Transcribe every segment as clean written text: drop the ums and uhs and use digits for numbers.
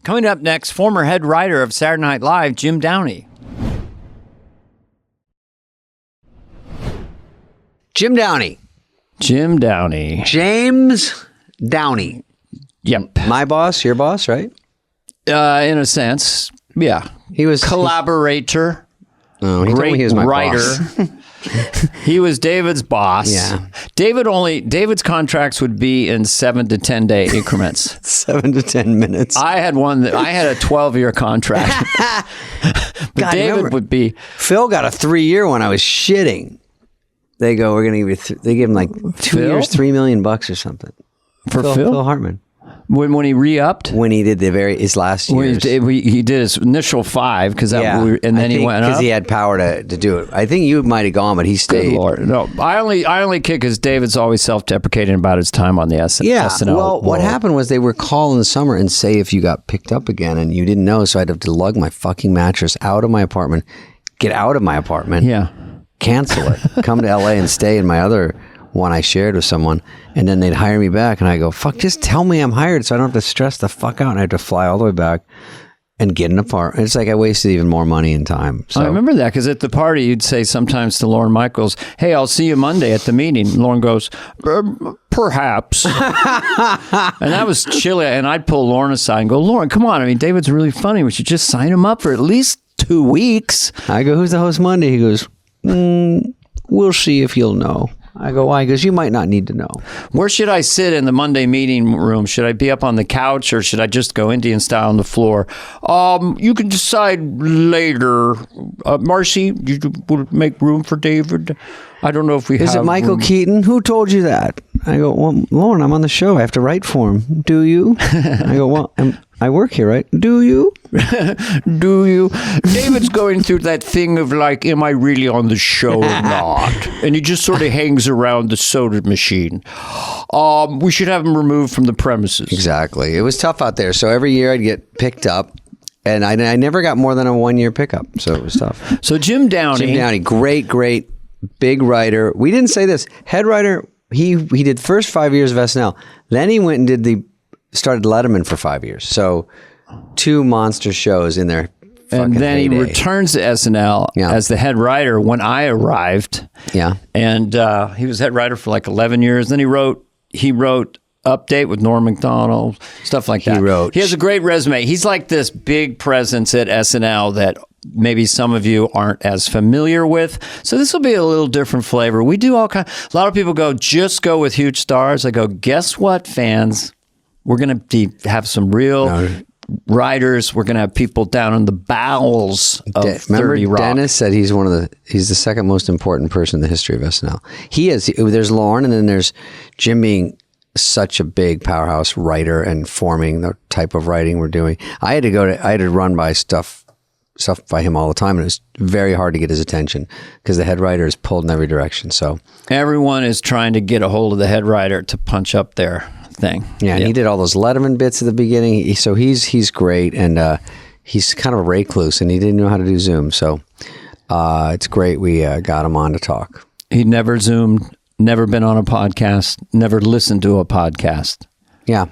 Coming up next, former head writer of Saturday Night Live, Jim Downey. Jim Downey. Jim Downey. James Downey. Yep. My boss, your boss, right? In a sense, yeah. He was collaborator. He told me he was my writer. boss. He was David's boss. Yeah. David's contracts would be in 7 to 10 day increments. 7 to 10 minutes. I had a 12-year contract. But God, David would be. Phil got a 3-year one. I was shitting. They go, we're going to give you, they give him like 2 years, $3 million or something. For Phil? Phil Hartman. When he re-upped? When he did his last year. He did his initial 5, and then he went up. Because he had power to do it. I think you might have gone, but he stayed. Good Lord. No, I only kick because David's always self-deprecating about his time on the SNL. Well, what happened was they would call in the summer and say if you got picked up again and you didn't know, so I'd have to lug my fucking mattress out of my apartment, get out of my apartment, cancel it, come to LA and stay in my other one I shared with someone, and then they'd hire me back, and I go, fuck, just tell me I'm hired so I don't have to stress the fuck out, and I had to fly all the way back and get an apartment. It's like I wasted even more money and time. So. I remember that, because at the party, you'd say sometimes to Lorne Michaels, hey, I'll see you Monday at the meeting. And Lorne goes, perhaps. And that was chilly, and I'd pull Lorne aside and go, Lorne, come on, I mean, David's really funny. We should just sign him up for at least 2 weeks. I go, who's the host Monday? He goes, we'll see if you'll know. I go, why? Because you might not need to know. Where should I sit in the Monday meeting room? Should I be up on the couch, or should I just go Indian style on the floor? You can decide later. Marcy, you would make room for David. I don't know if we have. Is it Michael room. Keaton? Who told you that? I go, well, Lauren, I'm on the show. I have to write for him. Do you? I go, well, I work here, right? Do you? Do you? David's going through that thing of like, am I really on the show or not? And he just sort of hangs around the soda machine. We should have him removed from the premises. Exactly. It was tough out there. So every year I'd get picked up, and I never got more than a 1-year pickup. So it was tough. So Jim Downey. Great, big writer. We didn't say this. Head writer, he did first 5 years of SNL. Then he went and started Letterman for 5 years. So 2 monster shows in there. And then heyday. he returns to SNL as the head writer when I arrived. Yeah. And he was head writer for like 11 years. Then he wrote Update with Norm Macdonald, stuff like that. He has a great resume. He's like this big presence at SNL that maybe some of you aren't as familiar with. So this will be a little different flavor. We do all kind. A lot of people go, just go with huge stars. I go, guess what, fans? We're going to have some real writers. We're going to have people down in the bowels of 30 Rock. Dennis said he's the second most important person in the history of SNL. He is. There's Lorne, and then there's Jim being such a big powerhouse writer and forming the type of writing we're doing. I had to run by stuff by him all the time, and it was very hard to get his attention because the head writer is pulled in every direction. So everyone is trying to get a hold of the head writer to punch up their thing. Yeah, and he did all those Letterman bits at the beginning. So he's great, and he's kind of a recluse, and he didn't know how to do Zoom. So it's great we got him on to talk. He never Zoomed, never been on a podcast, never listened to a podcast. Yeah,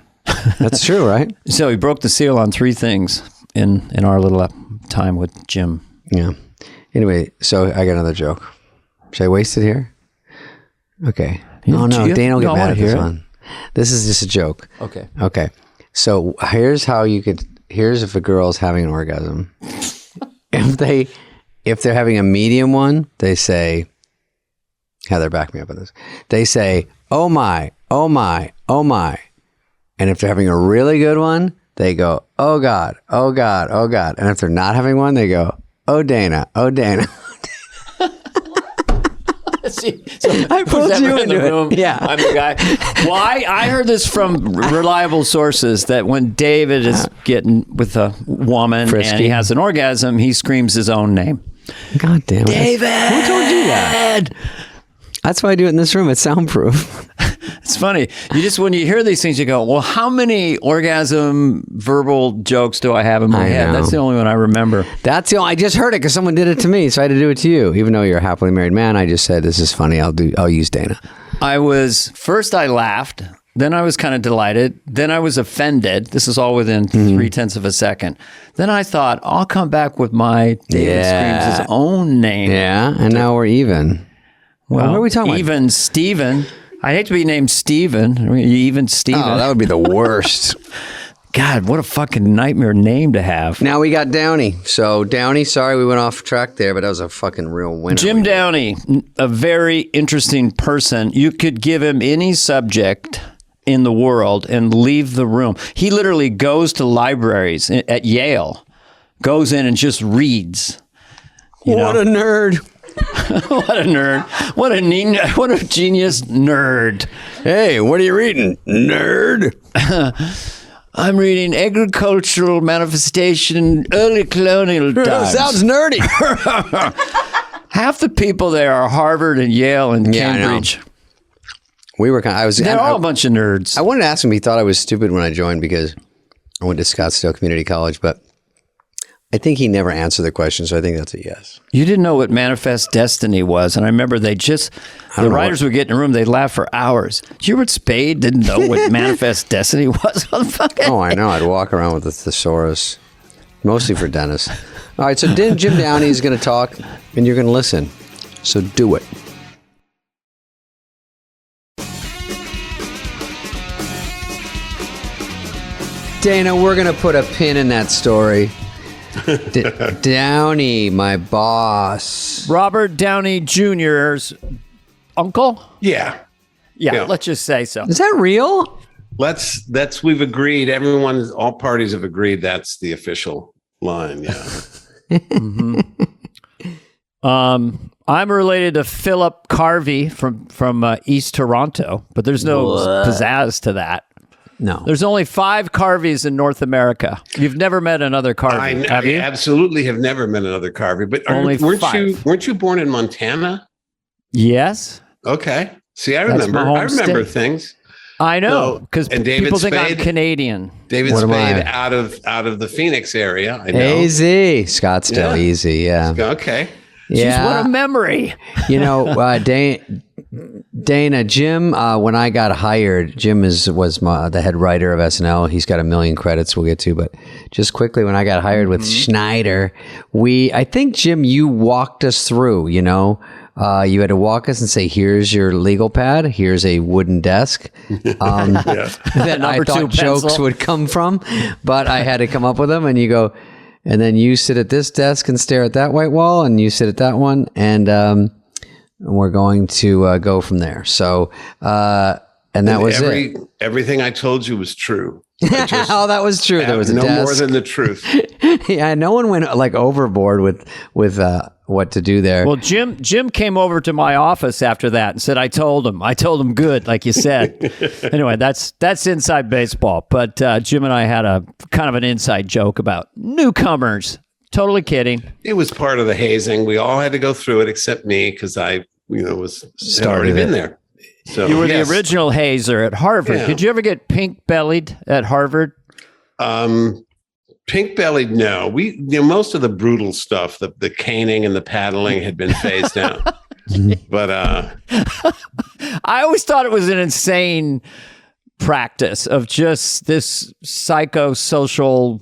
that's true, right? So he broke the seal on 3 things in our little time with Jim. Yeah. Anyway, so I got another joke. Should I waste it here? Okay. No, Dana will get mad at this one. This is just a joke. Okay. So here's if a girl's having an orgasm. If they're having a medium one, they say, Heather, back me up on this. They say, oh my, oh my, oh my. And if they're having a really good one, they go, oh God, oh God, oh God. And if they're not having one, they go, oh Dana, oh Dana. See, so I pulled you into it. Yeah. I'm the guy. Well, I heard this from reliable sources that when David is getting with a woman and he has an orgasm, he screams his own name. God damn it. David! Who told you that? That's why I do it in this room. It's soundproof. It's funny. When you hear these things, you go, well, how many orgasm verbal jokes do I have in my head? That's the only one I remember. I just heard it because someone did it to me, so I had to do it to you. Even though you're a happily married man, I just said, this is funny. I'll use Dana. First I laughed, Then I was kind of delighted. Then I was offended. This is all within 0.3 of a second. Then I thought, I'll come back with my David Screams' his own name. Yeah, and now we're even. Well, what are we talking about? Even Steven. I hate to be named Steven. I mean, even Steven. Oh, that would be the worst. God, what a fucking nightmare name to have. Now we got Downey. So Downey, sorry we went off track there, but that was a fucking real winner. Jim Downey, a very interesting person. You could give him any subject in the world and leave the room. He literally goes to libraries at Yale, goes in and just reads. What a nerd. What a nerd. What a genius nerd. Hey, what are you reading, nerd? I'm reading Agricultural Manifestation in Early Colonial Times. Sounds nerdy. Half the people there are Harvard and Yale and Cambridge. They're all a bunch of nerds. I wanted to ask him if he thought I was stupid when I joined because I went to Scottsdale Community College, but I think he never answered the question, so I think that's a yes. You didn't know what Manifest Destiny was, and I remember the writers would get in a room, they'd laugh for hours. Did you hear what Spade didn't know what Manifest Destiny was? Oh, I know. I'd walk around with a thesaurus, mostly for Dennis. All right, so Jim Downey is going to talk, and you're going to listen. So do it. Dana, we're going to put a pin in that story. Downey, my boss. Robert Downey Jr.'s uncle? Yeah, let's just say so. Is that real? We've agreed. All parties have agreed that's the official line. Yeah. I'm related to Philip Carvey from East Toronto, but there's no pizzazz to that. No. There's only 5 Carveys in North America. You've never met another Carvey, have you? I absolutely have never met another Carvey. But weren't you born in Montana? Yes. Okay. See, I remember things. I know, because people think I'm Spade, Canadian. David Spade out of the Phoenix area. I know. Easy. Scottsdale, easy, yeah. Okay. Yeah. Jeez, what a memory. You know, Dana, Jim, when I got hired, Jim was the head writer of SNL. He's got a million credits we'll get to, but just quickly, when I got hired with Schneider, I think, Jim, you walked us through, you know. You had to walk us and say, here's your legal pad, here's a wooden desk that I thought jokes would come from, but I had to come up with them, and you go, and then you sit at this desk and stare at that white wall, and you sit at that one, and we're going to go from there. So, and that was it. Everything I told you was true. Oh, that was true. There was a no desk. More than the truth. Yeah, no one went like overboard with what to do there. Well, Jim came over to my office after that and said, I told him good, like you said. Anyway, that's inside baseball. But Jim and I had a kind of an inside joke about newcomers. Totally kidding. It was part of the hazing. We all had to go through it except me because I, had already been there. So you were the original hazer at Harvard. Yeah. Did you ever get pink-bellied at Harvard? Pink-bellied, no. Most of the brutal stuff, the caning and the paddling had been phased out. But I always thought it was an insane practice of just this psychosocial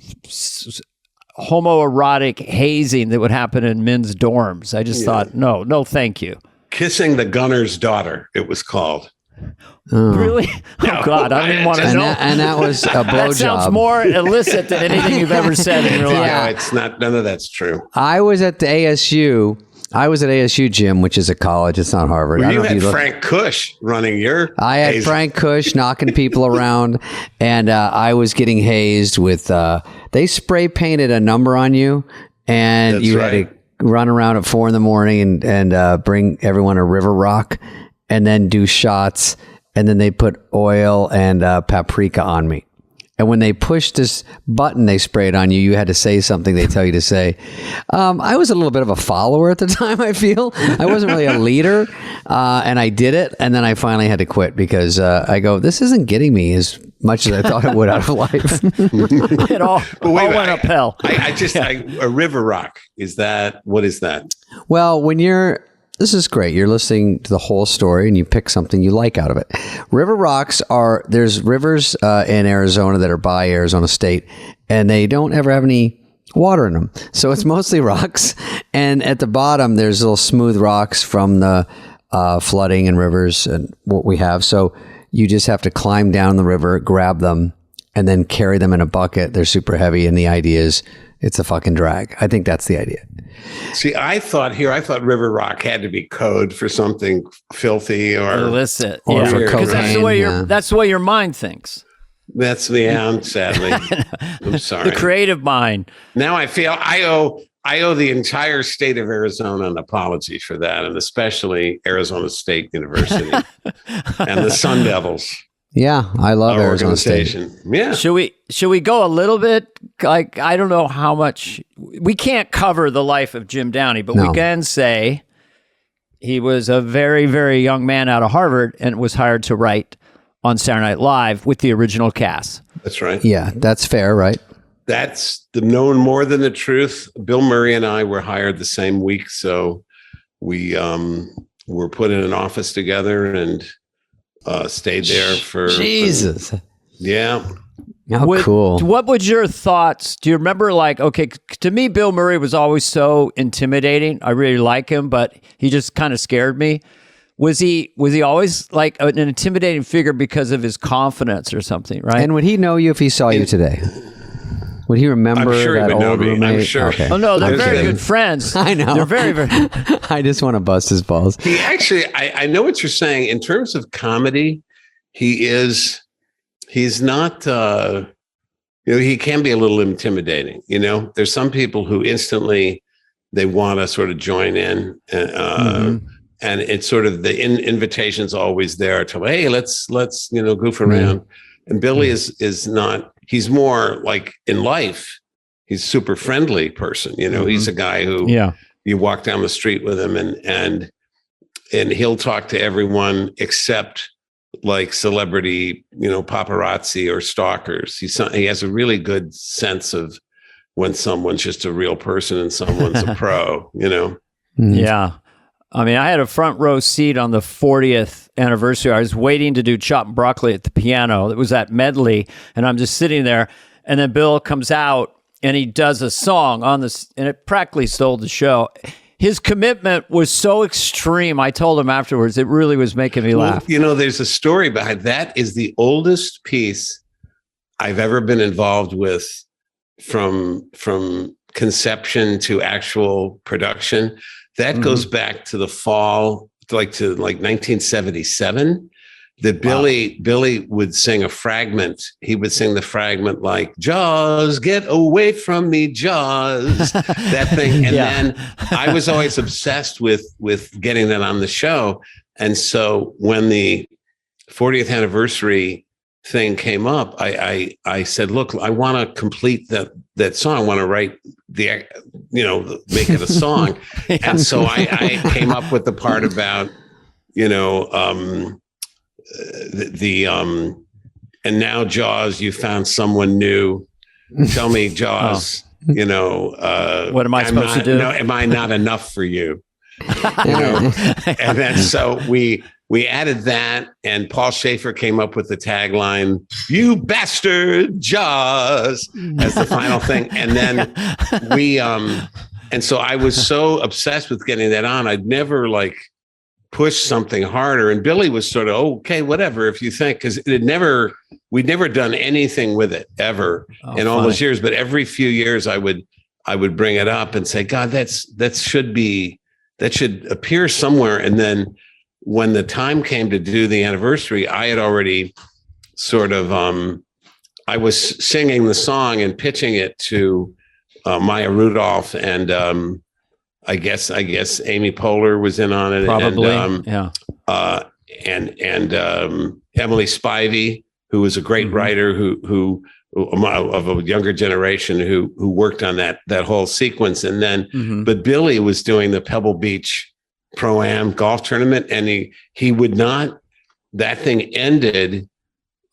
homoerotic hazing that would happen in men's dorms. I just thought, no, thank you. Kissing the gunner's daughter, it was called. Oh. Really? Oh, God, I didn't want to know. And that was a blowjob. That sounds more illicit than anything you've ever said in your life. Yeah, it's not. None of that's true. I was at ASU, Jim, which is a college. It's not Harvard. Well, you had Frank Kush running your I had hazing. Frank Kush knocking people around, and I was getting hazed with, they spray painted a number on you, and that's had to run around at 4 a.m. and bring everyone a river rock, and then do shots, and then they put oil and paprika on me. And when they pushed this button they sprayed on you, you had to say something they tell you to say. I was a little bit of a follower at the time, I feel. I wasn't really a leader, and I did it, and then I finally had to quit because I go, this isn't getting me as much as I thought it would out of life. It all went uphill. A river rock, what is that? Well, when you're this is great. You're listening to the whole story and you pick something you like out of it. River rocks there's rivers in Arizona that are by Arizona State, and they don't ever have any water in them. So it's mostly rocks. And at the bottom, there's little smooth rocks from the flooding and rivers and what we have. So you just have to climb down the river, grab them, and then carry them in a bucket. They're super heavy. And the idea is it's a fucking drag. I think that's the idea. See, I thought River Rock had to be code for something filthy or illicit, or for cocaine. That's the way your mind thinks. That's sadly. I'm sorry. The creative mind. Now I feel I owe the entire state of Arizona an apology for that, and especially Arizona State University and the Sun Devils. Yeah, I love Arizona State. Yeah. Should we go a little bit? Like, I don't know how much we can't cover the life of Jim Downey, but we can say he was a very, very young man out of Harvard and was hired to write on Saturday Night Live with the original cast. That's right. Yeah, that's fair, right? That's the known more than the truth. Bill Murray and I were hired the same week, so we were put in an office together and stayed there for Jesus. Yeah. How cool. What was your thoughts? Do you remember, like, okay, to me, Bill Murray was always so intimidating. I really like him, but he just kind of scared me. Was he always like an intimidating figure because of his confidence or something, right? And would he know you if he saw you today? Would he remember I'm sure that he would know old me. roommate? I'm sure. Okay. Oh, no, they're very good friends. I know. They're very, very... I just want to bust his balls. He actually, I know what you're saying. In terms of comedy, he's not, he can be a little intimidating. There's some people who instantly, they want to sort of join in. And it's sort of the invitation's always there to, hey, let's goof around. And Billy is not, he's more like in life, he's a super friendly person. He's a guy who you walk down the street with him and he'll talk to everyone except like celebrity, paparazzi or stalkers. He has a really good sense of when someone's just a real person and someone's a pro, Yeah. I mean, I had a front row seat on the 40th anniversary. I was waiting to do Chopped Broccoli at the piano. It was at Medley, and I'm just sitting there. And then Bill comes out, and he does a song on this, and it practically stole the show. His commitment was so extreme. I told him afterwards, it really was making me laugh. There's a story behind that. Is the oldest piece I've ever been involved with from conception to actual production. That goes back to the fall, like 1977. That Billy would sing a fragment. He would sing the fragment like, Jaws, get away from me, Jaws, that thing. And then I was always obsessed with getting that on the show. And so when the 40th anniversary thing came up, I said, look, I want to complete that song. I want to write make it a song. And so I came up with the part about, and now Jaws, you found someone new. Tell me, Jaws, what am I supposed to do? No, am I not enough for you? And then so we added that, and Paul Schaefer came up with the tagline, "You bastard, Jaws," as the final thing. And then and so I was so obsessed with getting that on, I'd never push something harder. And Billy was sort of, okay, whatever, if you think, because we'd never done anything with it ever in all those years. But every few years I would bring it up and say, God, that should appear somewhere. And then when the time came to do the anniversary, I had already sort of, I was singing the song and pitching it to Maya Rudolph, and I guess Amy Poehler was in on it, probably, and Emily Spivey, who was a great writer, who of a younger generation, who worked on that whole sequence, and then but Billy was doing the Pebble Beach Pro-Am golf tournament, and he would not. That thing ended.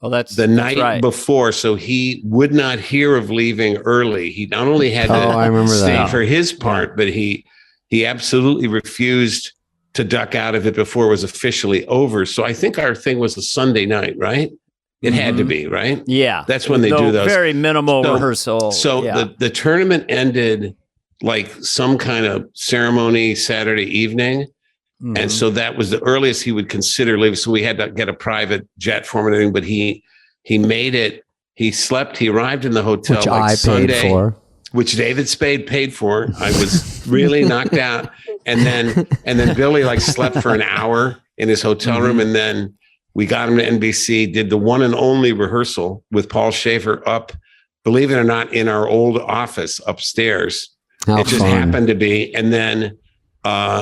Well, that's the night right. before, so he would not hear of leaving early. He not only had to I remember stay that. for his part, but he absolutely refused to duck out of it before it was officially over. So I think our thing was a Sunday night, right? It had to be, right? Yeah. That's when they do those. Very minimal rehearsal. So the tournament ended like some kind of ceremony Saturday evening. And so that was the earliest he would consider leaving. So we had to get a private jet for him and everything, but he made it. He slept. He arrived in the hotel which like I Sunday, paid for. Which David Spade paid for. I was really knocked out. And then Billy like slept for an hour in his hotel room. And then we got him to NBC, did the one and only rehearsal with Paul Schaefer up, believe it or not, in our old office upstairs. How it just fun. happened to be. And then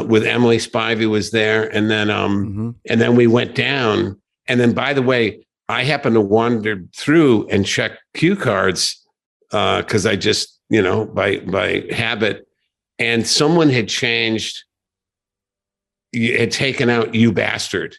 with Emily Spivey was there. And then we went down. And then, by the way, I happened to wander through and check cue cards because I just, by habit. And someone had taken out "You Bastard."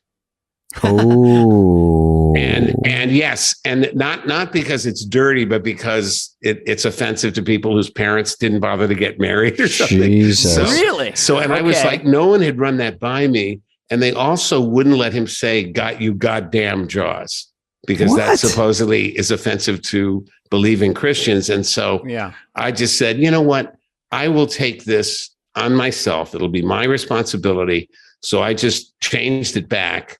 Oh. And yes, and not because it's dirty, but because it's offensive to people whose parents didn't bother to get married or something. Jesus. Really? So, and I was like, no one had run that by me. And they also wouldn't let him say, "Got you goddamn Jaws," because that supposedly is offensive to believing Christians. And so I just said, you know what? I will take this on myself. It'll be my responsibility. So I just changed it back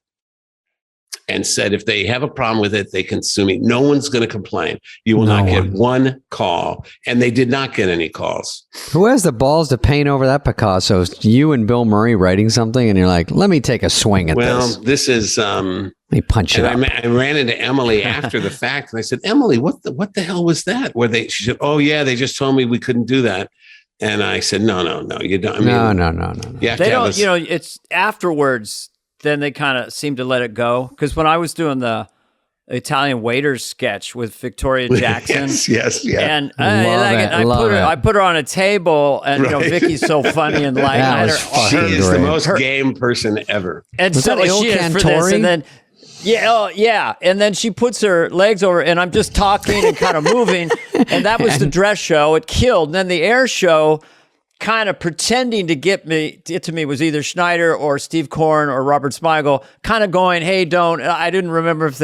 and said, if they have a problem with it, they can sue me. No one's going to complain. You will not get one call. And they did not get any calls. Who has the balls to paint over that Picasso? You and Bill Murray writing something, and you're like, let me take a swing at this. Well, this is... let me punch it up. I ran into Emily after the fact, and I said, Emily, what the hell was that? She said, oh, yeah, they just told me we couldn't do that. And I said, no, you don't. I mean, no. You have they to don't, have it's afterwards, then they kind of seem to let it go. Because when I was doing the Italian waiters sketch with Victoria Jackson. yes. And I put her on a table, and Vicky's so funny and light. She is the most game person ever. And so she is for this, and then and then she puts her legs over, and I'm just talking and kind of moving, and that was the dress show. It killed. And then the air show, kind of pretending to get to me was either Schneider or Steve Korn or Robert Smigel, kind of going, hey, don't. I didn't remember if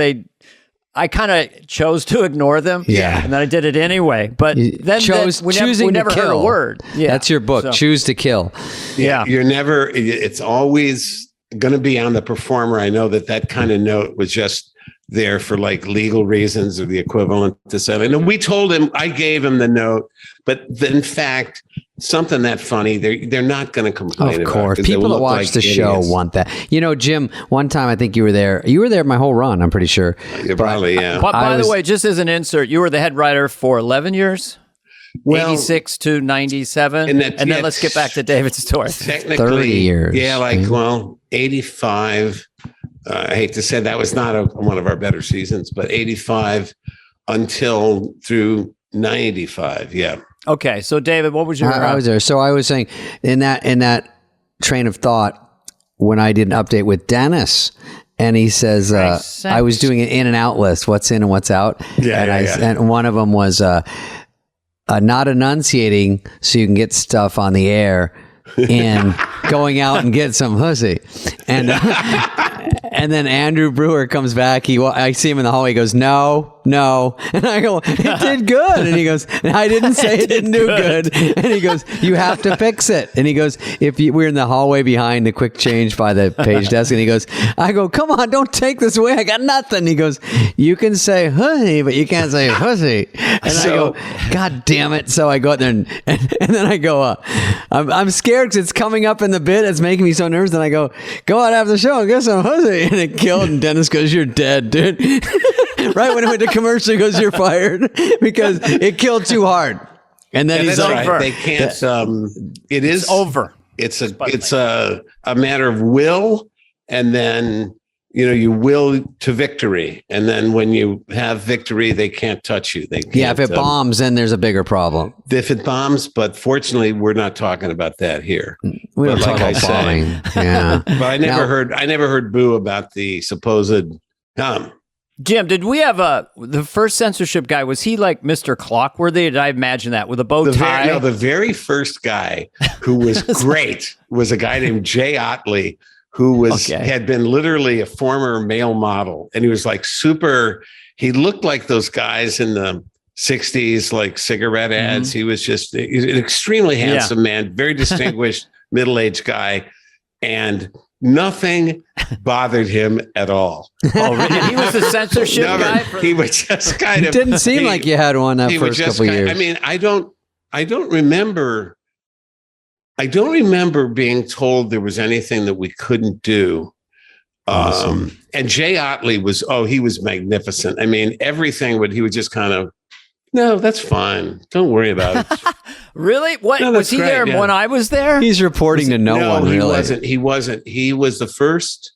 I kind of chose to ignore them. Yeah. And then I did it anyway. But then we never heard a word. Yeah. That's your book, Choose to Kill. Yeah. It's always going to be on the performer. I know that kind of note was just there for like legal reasons or the equivalent to something. And we told him, I gave him the note, but in fact, something that funny, they're not going to complain about. Of course. People that watch the show want that. Jim, one time I think you were there. You were there my whole run, I'm pretty sure. Probably, yeah. But by the way, just as an insert, you were the head writer for 11 years? Well, 86 to 97. And then let's get back to David's story. Technically, 30 years. Yeah, 85. I hate to say that was not one of our better seasons, but 85 until through 95. Yeah. Okay. So David, what was your... I was there. So I was saying in that train of thought, when I did an update with Dennis, and he says, I was doing an in and out list, what's in and what's out. And one of them was not enunciating so you can get stuff on the air and going out and get some pussy. And then Andrew Brewer comes back. I see him in the hallway. He goes, no. And I go, it did good. And he goes, I didn't say it didn't do good. And he goes, you have to fix it. And he goes, we're in the hallway behind the quick change by the page desk. And he goes, I go, come on, don't take this away. I got nothing. He goes, you can say honey, but you can't say pussy. And I go, God damn it. So I go out there and then I go, I'm scared because it's coming up in the bit. It's making me so nervous. And I go out after the show and get some pussy. And it killed. And Dennis goes, you're dead, dude. Right when it went to commercial, he goes, you're fired because it killed too hard. And then he's over. Right. They can't. It is over. It's a matter of will, and then you will to victory, and then when you have victory, they can't touch you. They can't, if it bombs, then there's a bigger problem. If it bombs, but fortunately, we're not talking about that here. We don't talk about bombing. Yeah, but I never heard boo about the supposed Jim, did we have the first censorship guy? Was he like Mr. Clockworthy? Did I imagine that with a bow tie? The very first guy who was great was a guy named Jay Otley, who had been literally a former male model, and he was like super. He looked like those guys in the 60s, like cigarette ads. He was just an extremely handsome man, very distinguished middle-aged guy, and nothing bothered him at all. Oh, really? He was the censorship guy. He was just kind of. Didn't seem like you had one that first couple years. I mean, I don't remember. I don't remember being told there was anything that we couldn't do. Awesome. And Jay Otley he was magnificent. I mean, everything he would just kind of, no, that's fine. Don't worry about it. Really? What was he there when I was there? He's reporting to no one. He really. He wasn't. He was the first.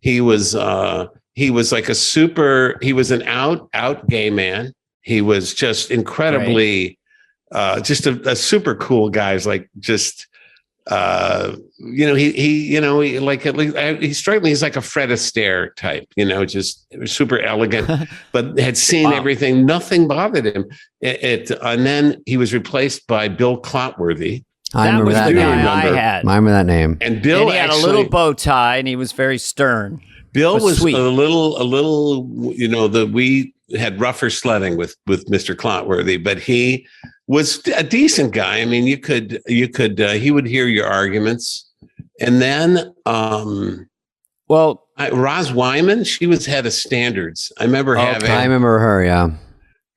He was like he was an out gay man. He was just incredibly, just a super cool guy. He's like just, he struck me. He's like a Fred Astaire type, just super elegant, but had seen everything. Nothing bothered him. And then he was replaced by Bill Clotworthy. I remember that name. I remember that name. And Bill had a little bow tie, and he was very stern. Bill was sweet. a little. We had rougher sledding with Mr. Clotworthy, but he was a decent guy. I mean, he would hear your arguments. And then, Roz Wyman, she was head of standards. I remember I remember her. Yeah.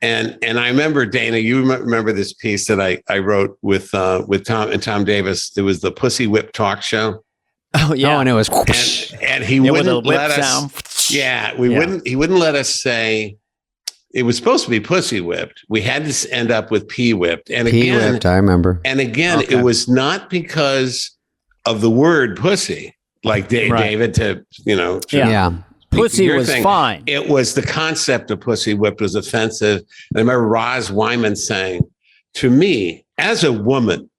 And I remember, Dana, you remember this piece that I wrote with Tom Davis. It was the Pussy Whip talk show. Oh yeah. Oh, and it was, and he wouldn't let us. Yeah. He wouldn't let us say, it was supposed to be pussy whipped. We had to end up with pee whipped. And pee whipped, I remember. And again, it was not because of the word pussy, like David pussy was fine. It was the concept of pussy whipped was offensive. And I remember Roz Wyman saying, to me, as a woman,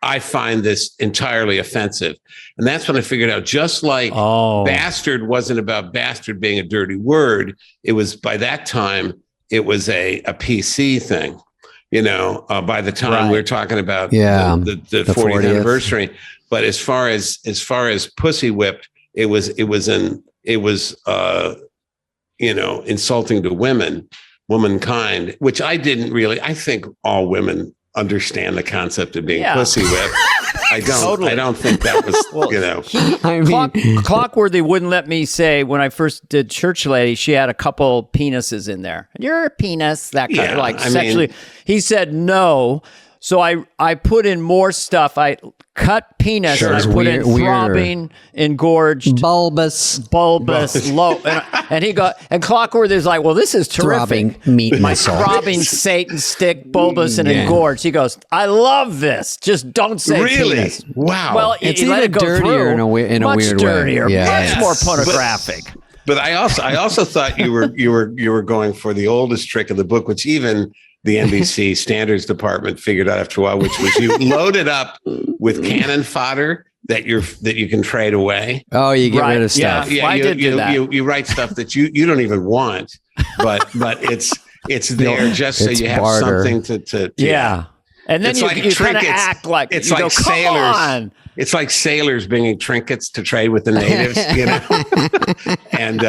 I find this entirely offensive. And that's when I figured out, just like bastard wasn't about bastard being a dirty word, it was, by that time, it was a PC thing. By the time we were talking about the 40th anniversary. But as far as pussy whipped, it was insulting to womankind, which I didn't really. I think all women understand the concept of being pussy whipped. I don't. Totally. I don't think that was. Clockworthy wouldn't let me say, when I first did Church Lady, she had a couple penises in there. You're a penis, that kind of sexually. He said no. So I put in more stuff. I cut penis and I put in throbbing, engorged, bulbous, low. And he got, and Clockworthy is like, well, this is terrific. Throbbing meat my soul. Throbbing Satan stick, bulbous and engorged. He goes, I love this. Just don't say penis. Wow. Well, it's even dirtier in a weird much way. Dirtier, much more pornographic. But I also thought you were going for the oldest trick of the book, which even the NBC standards department figured out after a while, which was you load it up with cannon fodder that you can trade away. Oh, you get rid of stuff. Yeah, I did do that. You write stuff that you don't even want, but it's there just so you have something to yeah. And then you kind of act like it's like sailors. On. It's like sailors bringing trinkets to trade with the natives, And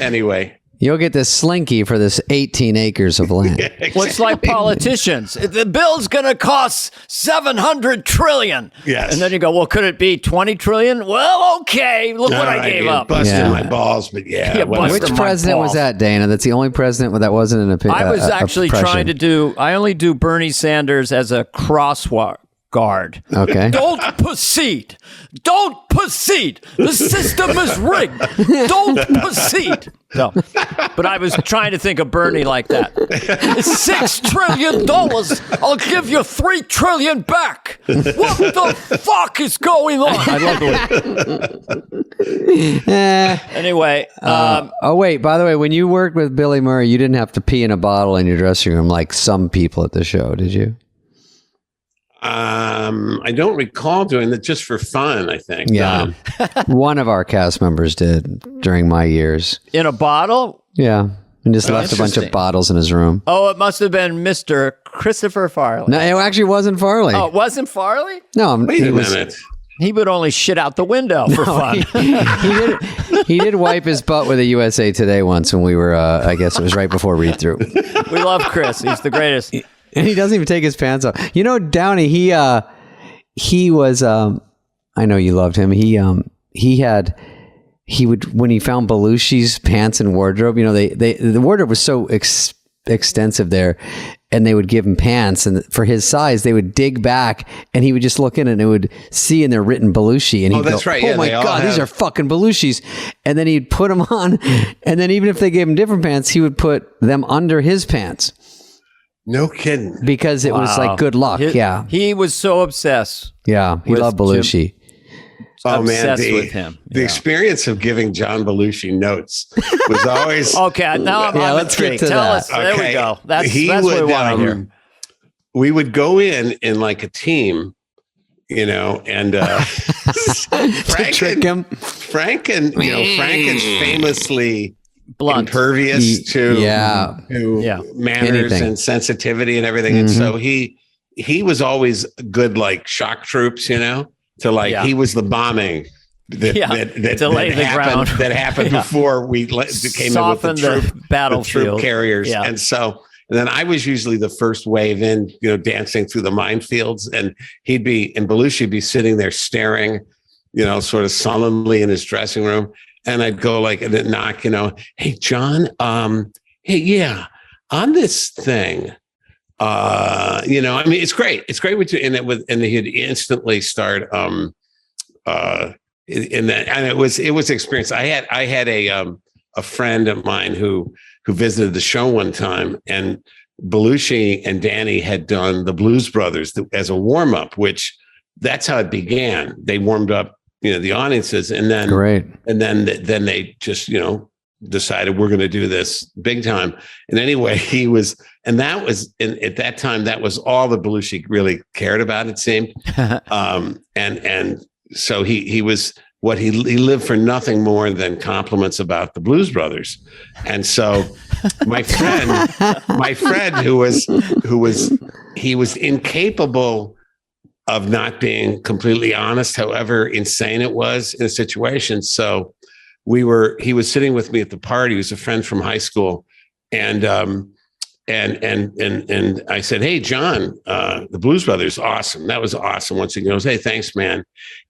anyway. You'll get this slinky for this 18 acres of land. Yeah, exactly. Well, it's like politicians. The bill's going to cost $700 trillion. Yes. And then you go, well, could it be 20 trillion? Well, okay. Look what I gave up. Busted my balls, but Which president was that, Dana? That's the only president that wasn't an opinion. I was actually trying to I only do Bernie Sanders as a crosswalk guard. Okay. Don't proceed. Don't proceed. The system is rigged. Don't proceed. No, but I was trying to think of Bernie like that. It's $6 trillion. I'll give you $3 trillion back. What the fuck is going on? I love the way. Anyway. Wait, by the way, when you worked with Billy Murray, you didn't have to pee in a bottle in your dressing room like some people at the show, did you? I don't recall doing that, just for fun, I think. Yeah. One of our cast members did during my years. In a bottle? Yeah. And just left a bunch of bottles in his room. Oh, it must have been Mr. Christopher Farley. No, it actually wasn't Farley. Oh, it wasn't Farley? No, wait a minute. He would only shit out the window for fun. He did wipe his butt with a USA Today once when we were, I guess it was right before read through. We love Chris. He's the greatest. And he doesn't even take his pants off. You know, Downey, he was, I know you loved him. He would, when he found Belushi's pants and wardrobe, you know, the wardrobe was so extensive there, and they would give him pants, and for his size, they would dig back, and he would just look in and it would see in there written Belushi, and he'd that's go, right. oh Yeah, my God, these are fucking Belushis. And then he'd put them on, and then even if they gave him different pants, he would put them under his pants. No kidding. Because it was like good luck. He was so obsessed. Yeah. He loved Belushi. Obsessed with him. The experience of giving John Belushi notes was always okay. Now I'm let's get to Tell that. us. There we go. That's what we want to hear. We would go in like a team, you know, and trick him. Frank is famously blunt, impervious to manners anything. And sensitivity and everything, and so he was always good, like shock troops, you know. To he was the bombing that happened before we came Soften in with the troop carriers, and then I was usually the first wave in, you know, dancing through the minefields, and Belushi be sitting there staring, you know, sort of sullenly in his dressing room, and I'd go and knock, you know, hey John, on this thing. You know, I mean, it's great. It's great with you. And he'd instantly start, in that, and it was experience. I had a friend of mine who visited the show one time, and Belushi and Downey had done the Blues Brothers as a warm up, which that's how it began. They warmed up, you know, the audiences, and then, then they just, you know, decided we're going to do this big time. And anyway, at that time, that was all that Belushi really cared about, it seemed. And so he lived for nothing more than compliments about the Blues Brothers. And so my friend who was incapable of not being completely honest, however insane it was in a situation. So he was sitting with me at the party. He was a friend from high school. And I said, hey, John, the Blues Brothers, awesome. That was awesome. Once he goes, hey, thanks, man.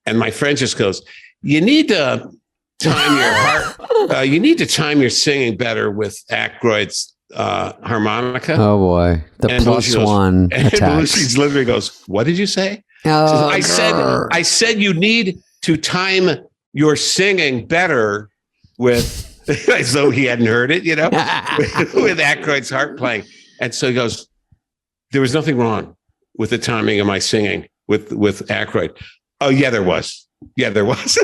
And my friend just goes, you need to time your singing better with Aykroyd's harmonica. Oh boy. And +1 attacks. attacks. And Belushi's literally goes, what did you say? I said you need to time your singing better with, as though he hadn't heard it, you know, with Aykroyd's harp playing. And so he goes, there was nothing wrong with the timing of my singing with Aykroyd. Oh yeah, there was. Yeah, there was.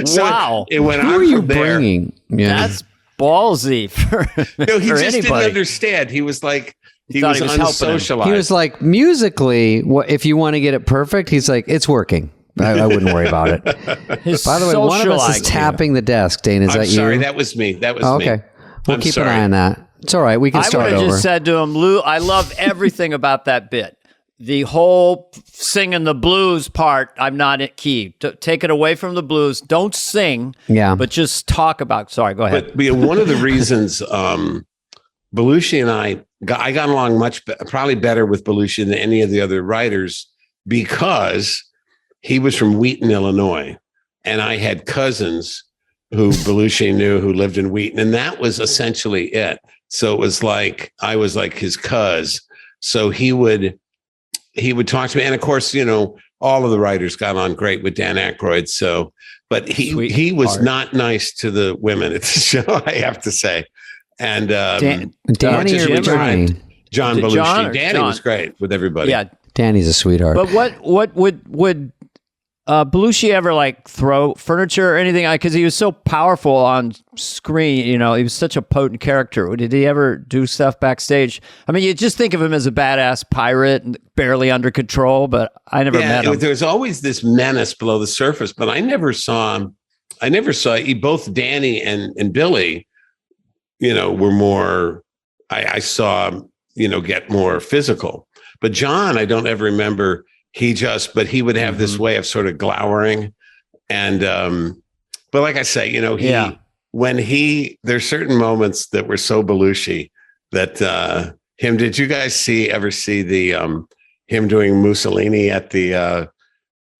So wow. It went Who on are you from there. bringing? Yeah. That's ballsy for No, he for just anybody. didn't understand. He was like, he was helping him. unsocialized. He was like, musically, if you want to get it perfect, he's like, it's working. I wouldn't worry about it. By the way, one of us is tapping the desk. Dane, is that you? Sorry, that was me. That was me. Okay. We'll keep sorry. an eye on that. It's all right. We can start I would over. have just said to him, Lou, I love everything about that bit. The whole singing the blues part, I'm not at key. Take it away from the blues. Don't sing, but just talk about. Sorry, go ahead. But one of the reasons Belushi and I got along probably better with Belushi than any of the other writers, because he was from Wheaton, Illinois, and I had cousins who Belushi knew who lived in Wheaton, and that was essentially it. So it was like I was like his cuz. So he would talk to me, and of course, you know, all of the writers got on great with Dan Aykroyd. So, but he was not nice to the women at the show, I have to say. And Danny or Johnny? John Belushi. Danny was great with everybody. Yeah, Danny's a sweetheart. But what would Belushi ever like throw furniture or anything? Because he was so powerful on screen, he was such a potent character. Did he ever do stuff backstage? I mean, you just think of him as a badass pirate and barely under control, but I never met him. There's always this menace below the surface, but I never saw both Danny and Billy, were more, I saw, get more physical. But John, I don't ever remember. But he would have this way of sort of glowering. And, but like I say, there's certain moments that were so Belushi that, did you guys ever see the, him doing Mussolini at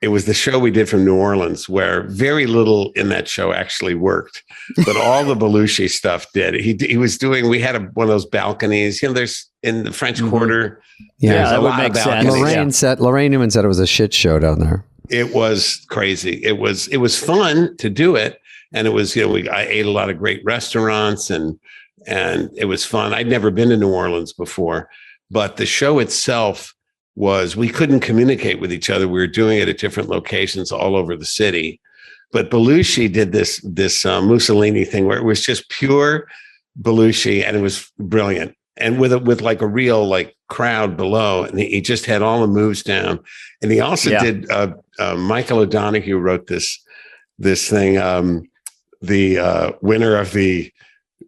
it was the show we did from New Orleans, where very little in that show actually worked, but all the Belushi stuff did. He was doing, we had one of those balconies, there's in the French Quarter. Yeah, that would make sense. Lorraine Newman said it was a shit show down there. It was crazy. It was fun to do it. And it was, I ate a lot of great restaurants and it was fun. I'd never been to New Orleans before, but the show itself we couldn't communicate with each other. We were doing it at different locations all over the city. But Belushi did this Mussolini thing where it was just pure Belushi, and it was brilliant. And with like a real like crowd below, and he just had all the moves down. And he also did. Michael O'Donoghue wrote this thing. The winner of the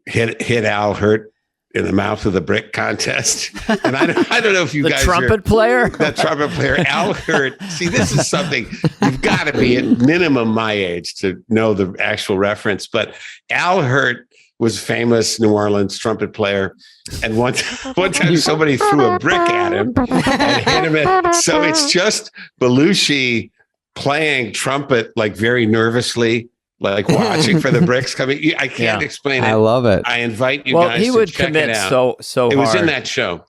hit Al Hurt in the mouth of the brick contest. And I don't know if you the guys trumpet player? The trumpet player, Al Hurt. See, this is something you've got to be at minimum my age to know the actual reference. But Al Hurt was famous New Orleans trumpet player. And one time somebody threw a brick at him and hit him. So it's just Belushi playing trumpet like very nervously, like watching for the bricks coming. I can't explain it. I love it. I invite you guys to check it out. He would commit so It was hard. in that show.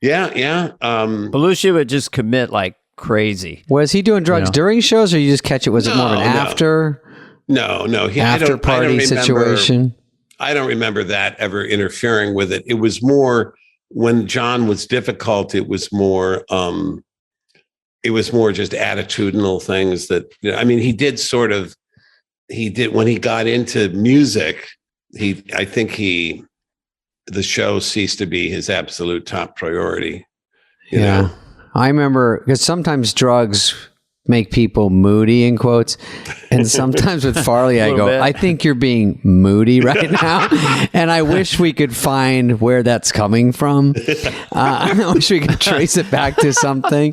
Yeah. Belushi would just commit like crazy. Was he doing drugs during shows, or you just catch it? Was it more of an after? No. After party situation? I don't remember that ever interfering with it. It was more when John was difficult. It was more just attitudinal things that, he did when he got into music. The show ceased to be his absolute top priority. You know? I remember, because sometimes drugs make people moody, in quotes, and sometimes with Farley I go, I think you're being moody right now, and I wish we could find where that's coming from. I wish we could trace it back to something,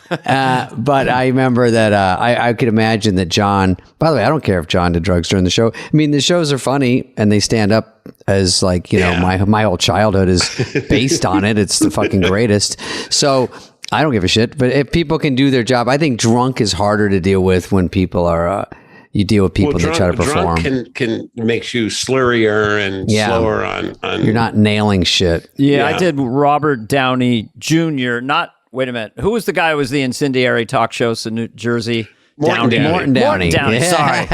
but I remember that I could imagine that John, by the way, I don't care if John did drugs during the show. I mean, the shows are funny and they stand up as like, my whole childhood is based on it. It's the fucking greatest. So I don't give a shit, but if people can do their job, I think drunk is harder to deal with when people are, you deal with people that try to perform. Drunk can makes you slurrier and slower on. You're not nailing shit. Yeah, I did Robert Downey Jr. Wait a minute. Who was the guy who was the incendiary talk shows in New Jersey? Morton Downey. Sorry.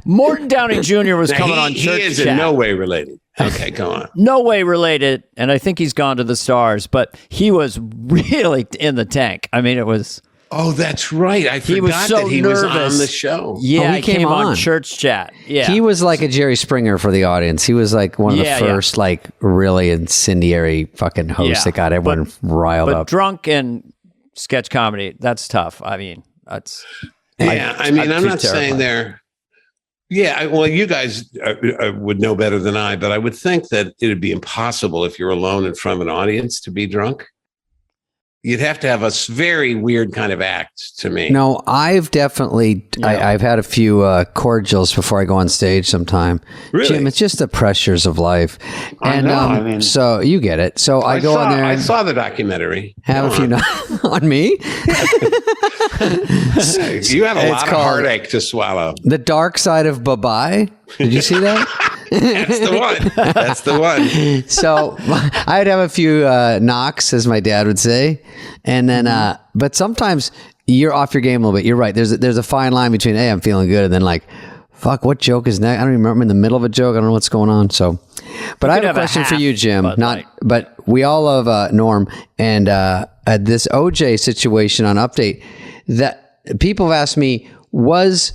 Morton Downey Jr. was coming on Church He is Chat. in no way related. Okay, go on. No way related, and I think he's gone to the stars, but he was really in the tank. I mean, it was... Oh, that's right. I forgot was so that he nervous. was on the show. Yeah, he came on Church Chat. Yeah. He was like a Jerry Springer for the audience. He was like one of the first like really incendiary fucking hosts that got everyone riled up. But drunk and sketch comedy, that's tough. I mean, that's... I'm not saying they're... Yeah, well, you guys would know better than I, but I would think that it would be impossible if you're alone in front of an audience to be drunk. You'd have to have a very weird kind of act to me. No, I've definitely, I've had a few cordials before I go on stage sometime. Really? Jim, it's just the pressures of life. And I know, so you get it. So I go on there. I saw the documentary. Have a few on me. You have a lot of heartache to swallow. The Dark Side of Bye-Bye. Did you see that? That's the one. So I'd have a few knocks, as my dad would say. And then, but sometimes you're off your game a little bit. You're right. There's a fine line between, hey, I'm feeling good, and then like, fuck, what joke is next? I don't even remember. I'm in the middle of a joke. I don't know what's going on. So, but I have a question for you, Jim. But we all love Norm, and this OJ situation on Update, that people have asked me, Was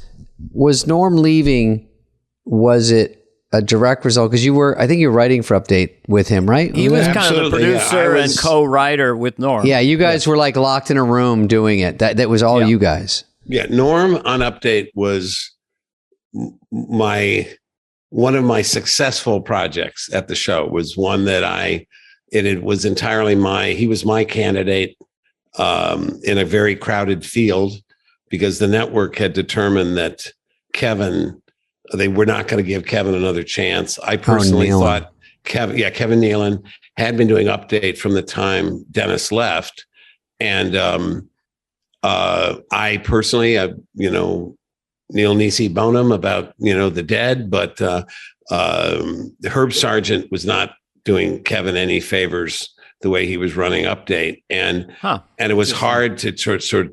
Norm leaving? Was it a direct result? Because I think you were writing for Update with him, right? He was kind of the producer yeah, and co-writer with Norm. Yeah, you guys were like locked in a room doing it. That was all you guys. Yeah, Norm on Update was one of my successful projects at the show. Was one that it was entirely he was my candidate in a very crowded field, because the network had determined that they were not going to give Kevin another chance. I personally thought Kevin Nealon had been doing Update from the time Dennis left. And I personally, Neil Nisi Bonham about, the dead, but Herb Sargent was not doing Kevin any favors the way he was running Update. And it was hard to sort of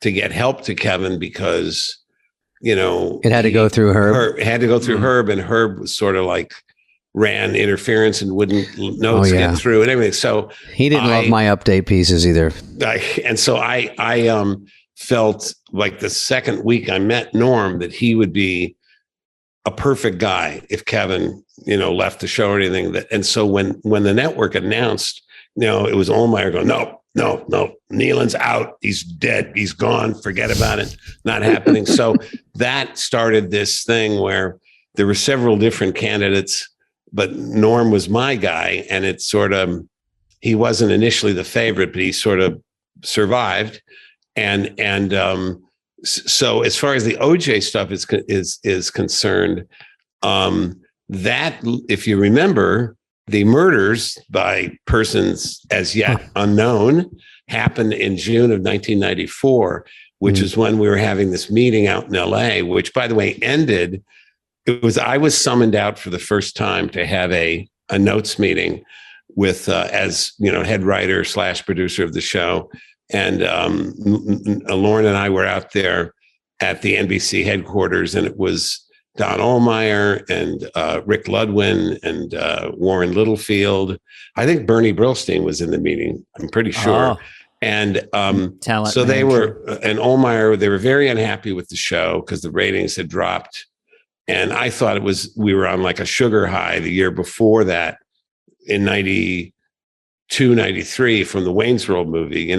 to get help to Kevin, because it had to go through Herb. It had to go through Herb, and Herb was sort of like ran interference and wouldn't notes get through and everything. So he didn't love my Update pieces either. I felt like the second week I met Norm that he would be a perfect guy if Kevin, left the show or anything. And so when the network announced, it was Ohlmeyer going, no, Nealon's out. He's dead. He's gone. Forget about it. Not happening. So that started this thing where there were several different candidates, but Norm was my guy. And it's sort of, he wasn't initially the favorite, but he sort of survived. And so as far as the OJ stuff is concerned, that, if you remember, the murders by persons as yet unknown happened in June of 1994, which is when we were having this meeting out in LA, which, by the way, ended. I was summoned out for the first time to have a notes meeting with, as head writer / producer of the show. And Lauren and I were out there at the NBC headquarters, and it was Don Ohlmeyer and Rick Ludwin and Warren Littlefield. I think Bernie Brillstein was in the meeting, I'm pretty sure. And talent. So they were, and Ohlmeyer, they were very unhappy with the show because the ratings had dropped. And I thought we were on like a sugar high the year before that, in 92, 93, from the Wayne's World movie,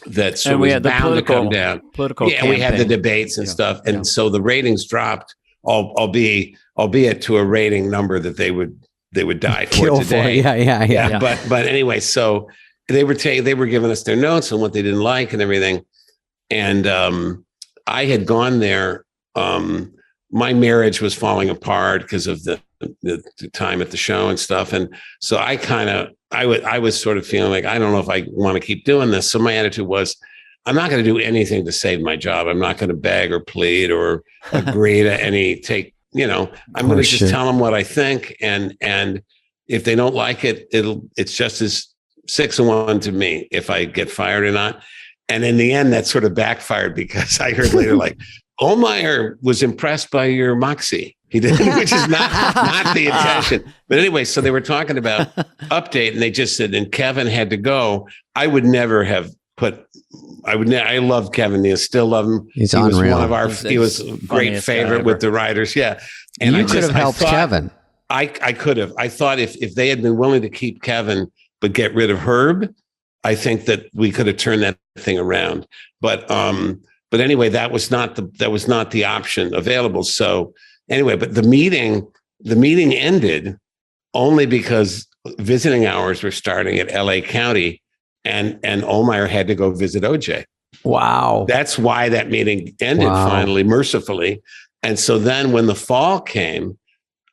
that sort of was bound to come down. We had the debates and stuff. And so the ratings dropped, albeit to a rating number that they would die for today. Yeah. But anyway, so they were giving us their notes on what they didn't like and everything. And I had gone there. My marriage was falling apart because of the time at the show and stuff. And so I was sort of feeling like, I don't know if I want to keep doing this. So my attitude was, I'm not going to do anything to save my job. I'm not going to beg or plead or agree to I'm going to just tell them what I think. And if they don't like it, it's just as 6-1 to me if I get fired or not. And in the end, that sort of backfired, because I heard later, like, Ohlmeyer was impressed by your moxie. He did, which is not the intention. But anyway, so they were talking about Update, and they just said, and Kevin had to go. I would never have I love Kevin Neal, still love him. He's was unreal. He was a great favorite with the writers. Yeah. And you could have helped Kevin. I could have. I thought if they had been willing to keep Kevin, but get rid of Herb, I think that we could have turned that thing around. But anyway, that was not the option available. So anyway, but the meeting ended only because visiting hours were starting at LA County, and Ohlmeyer had to go visit OJ. Wow. That's why that meeting ended finally, mercifully. And so then when the fall came,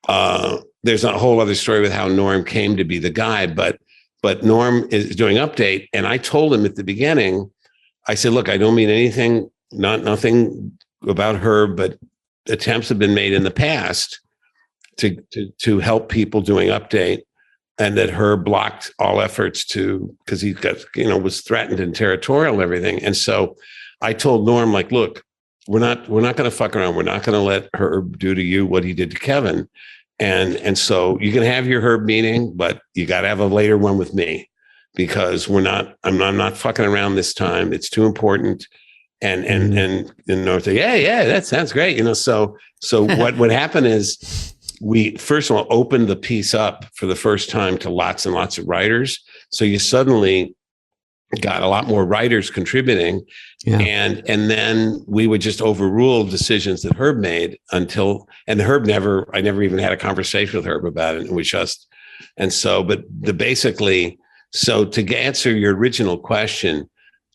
there's a whole other story with how Norm came to be the guy, but Norm is doing Update. And I told him at the beginning, I said, look, I don't mean anything, nothing about her, but attempts have been made in the past to help people doing Update, and that her blocked all efforts because he got, was threatened and territorial and everything. And so I told Norm, like, look, we're not going to fuck around. We're not going to let Herb do to you what he did to Kevin. And so you can have your Herb meeting, but you got to have a later one with me, because I'm not fucking around this time. It's too important. and Norm said, yeah, that sounds great. So what would happen is we first of all opened the piece up for the first time to lots and lots of writers. So you suddenly got a lot more writers contributing, and then we would just overrule decisions that Herb made I never even had a conversation with Herb about it. And we just, so to answer your original question,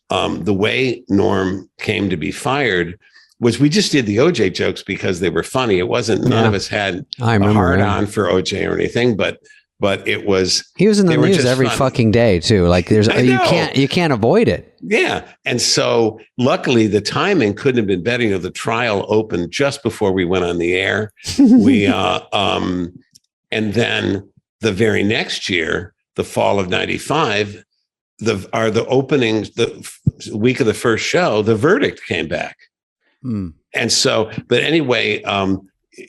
the way Norm came to be fired was we just did the OJ jokes because they were funny. It wasn't, none of us had a hard on for OJ or anything, but it was, he was in the news every fucking day too. Like you can't avoid it. Yeah. And so luckily the timing couldn't have been better. The trial opened just before we went on the air. And then the very next year, the fall of 95, the openings, the week of the first show, the verdict came back. And so, but anyway,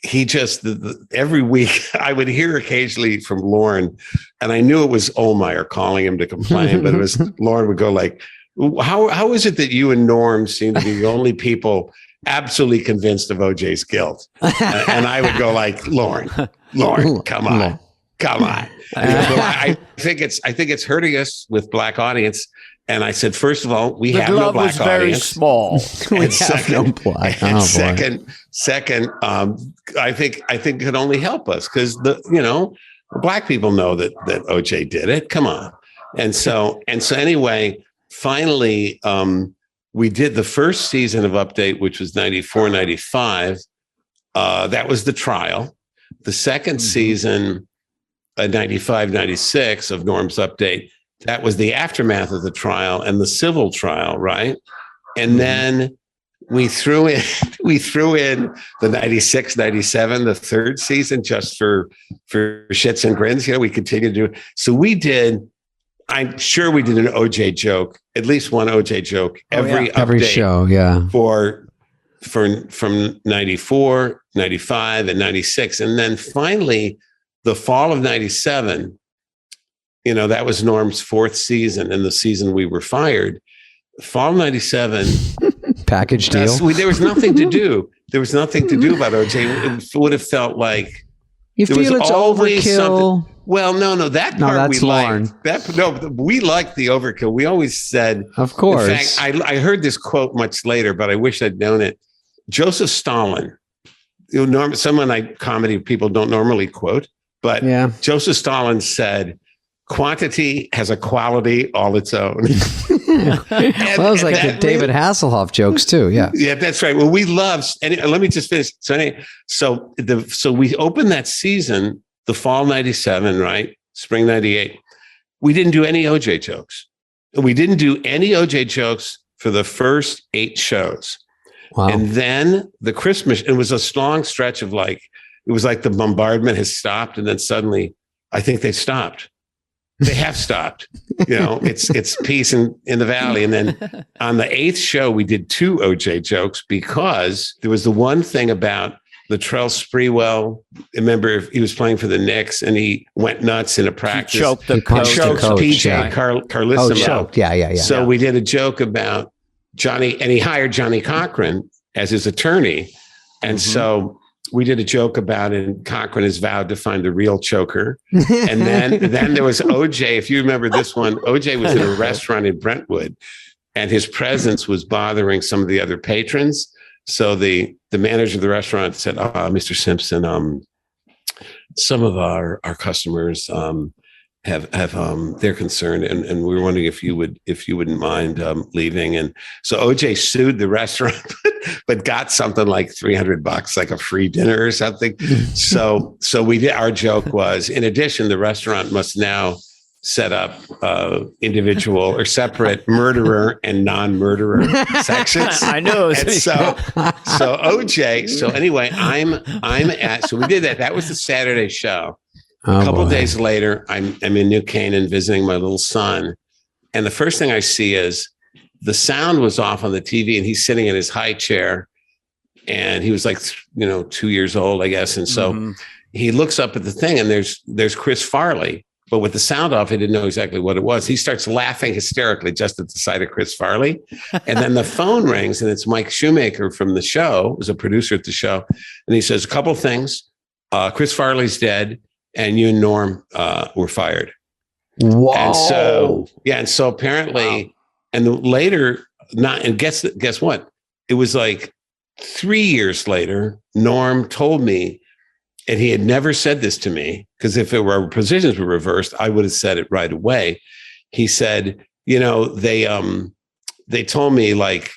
he just, every week I would hear occasionally from Lauren, and I knew it was Ohlmeyer calling him to complain, but it was Lauren would go like, how is it that you and Norm seem to be the only people absolutely convinced of OJ's guilt? And I would go like, Lauren, come on. I think it's hurting us with black audience. And I said, first of all, we have no black audience. The glove was very small. And second, I think it could only help us because black people know that OJ did it. Come on. And so anyway, finally, we did the first season of Update, which was 94, 95. That was the trial. The second season, 95, 96 of Norm's Update, that was the aftermath of the trial and the civil trial, right? And then we threw in the 96, 97, the third season, just for shits and grins. We continued to do it. So I'm sure we did an OJ joke, at least one OJ joke every show, yeah. From 94, 95, and 96. And then finally, the fall of 97, that was Norm's fourth season and the season we were fired. Fall 97. Package deal. There was nothing to do. There was nothing to do about OJ. It would have felt like you feel it's overkill. Well, no, that part we liked. We liked the overkill. We always said, of course. In fact, I heard this quote much later, but I wish I'd known it. Joseph Stalin. Comedy people don't normally quote, but Joseph Stalin said, "Quantity has a quality all its own." That was like the David Hasselhoff jokes too. Yeah, that's right. Well, we love. And let me just finish. So we opened that season, the fall 97, right? Spring 98. We didn't do any OJ jokes. We didn't do any OJ jokes for the first 8 shows. Wow. And then the Christmas, it was a long stretch of it was like the bombardment has stopped, and then suddenly, I think they stopped. They have stopped. It's peace in the valley. And then on the 8th show, we did 2 OJ jokes because there was the one thing about Latrell Sprewell. Remember, he was playing for the Knicks and he went nuts in a practice. He choked the coach. PJ Carlissimo. Choked. Yeah. So we did a joke about Johnny, and he hired Johnny Cochran as his attorney. And so we did a joke about it, and Cochran has vowed to find the real choker. And then there was OJ. If you remember this one, OJ was in a restaurant in Brentwood, and his presence was bothering some of the other patrons. So the manager of the restaurant said, Mr. Simpson, some of our customers have they're concerned, and we were wondering if you wouldn't mind leaving. And so OJ sued the restaurant, but got something like $300, like a free dinner or something. So we did. Our joke was, in addition, the restaurant must now set up individual or separate murderer and non-murderer sections. I know. And so OJ. So anyway, so we did that. That was the Saturday show. A couple of days later, I'm in New Canaan visiting my little son. And the first thing I see is the sound was off on the TV, and he's sitting in his high chair, and he was like, 2 years old, I guess. And so he looks up at the thing, and there's Chris Farley but with the sound off, he didn't know exactly what it was. He starts laughing hysterically just at the sight of Chris Farley. And then the phone rings, and it's Mike Shoemaker from the show, who's a producer at the show. And he says, a couple things. Chris Farley's dead, and you and Norm were fired. Whoa. And so apparently, and later, and guess what? It was like 3 years later, Norm told me, and he had never said this to me, because if our positions were reversed, I would have said it right away. He said, they told me like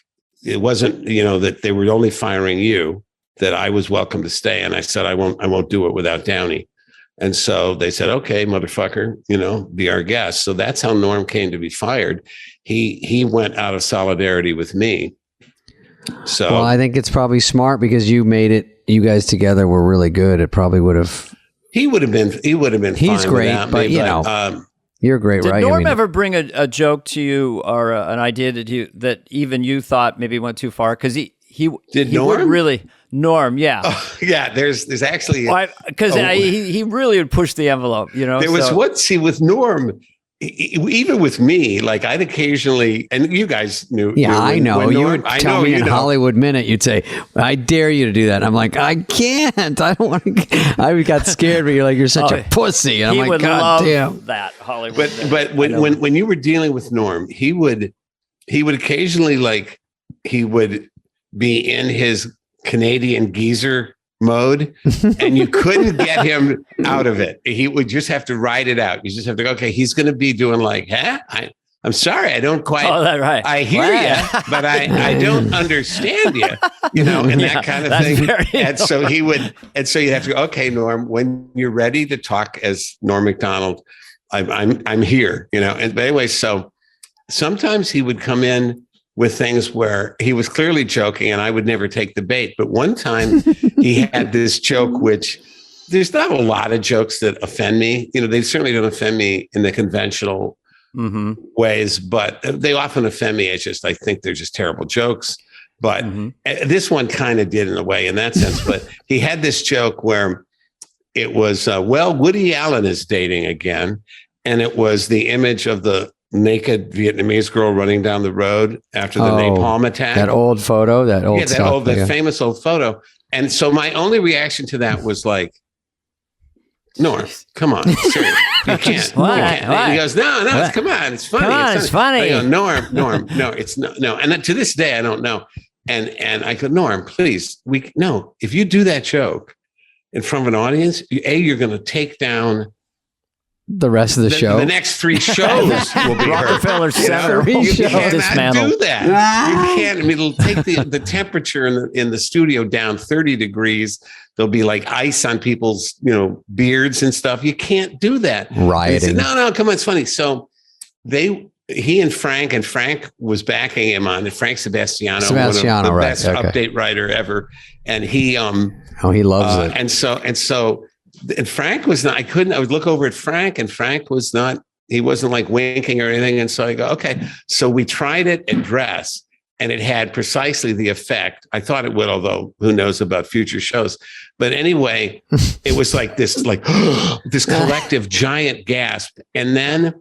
it wasn't, that they were only firing you, that I was welcome to stay. And I said, I won't do it without Downey. And so they said, okay, motherfucker, be our guest. So that's how Norm came to be fired. He went out of solidarity with me. So, well, I think it's probably smart because you made it. You guys together were really good. It probably would have. He would have been. He's fine great, without but me, you're great, Did right? Norm ever bring a joke to you or an idea that even you thought maybe went too far? Because he Norm would really Norm, yeah, yeah. There's actually because he really would push the envelope. There was with Norm. Even with me, like I'd occasionally, and you guys knew. Yeah, I know. You would tell me in Hollywood Minute, you'd say, I dare you to do that. I'm like, I can't. I don't want to. I got scared, but you're like, you're such a pussy. And I'm like, God damn. That Hollywood. But when you were dealing with Norm, he would occasionally, like, he would be in his Canadian geezer mode, and you couldn't get him out of it. He would just have to ride it out. You just have to go, okay, he's going to be doing like, I'm sorry, I don't quite, right. I hear you, but I don't understand you, and that kind of thing. And so you'd have to go, okay, Norm, when you're ready to talk as Norm Macdonald, I'm here, but anyway, so sometimes he would come in with things where he was clearly joking and I would never take the bait. But one time he had this joke, which there's not a lot of jokes that offend me. They certainly don't offend me in the conventional ways, but they often offend me. It's just, I think they're just terrible jokes. But this one kind of did in a way in that sense. But he had this joke where it was, Woody Allen is dating again. And it was the image of the naked Vietnamese girl running down the road after the napalm attack. That old photo, that famous old photo. And so my only reaction to that was like, Norm, come on, seriously, you can't. What? He goes, no, come on, it's funny. It's funny. I go, Norm, no, it's no. And to this day, I don't know. And I go, Norm, please, if you do that joke in front of an audience, you're going to take down the rest of the show. The next 3 shows will be Rockefeller Center. You cannot do that. You can't. I mean, it'll take the temperature in the studio down 30 degrees. There'll be like ice on people's, beards and stuff. You can't do that. Rioting. No, come on, it's funny. So he and Frank was backing him on it. Frank Sebastiano, one of the best update writer ever, and he he loves it. And Frank was not, I would look over at Frank, and Frank was not, he wasn't like winking or anything. And so I go, okay. So we tried it at Dress, and it had precisely the effect I thought it would, although who knows about future shows. But anyway, it was like this, this collective giant gasp. And then,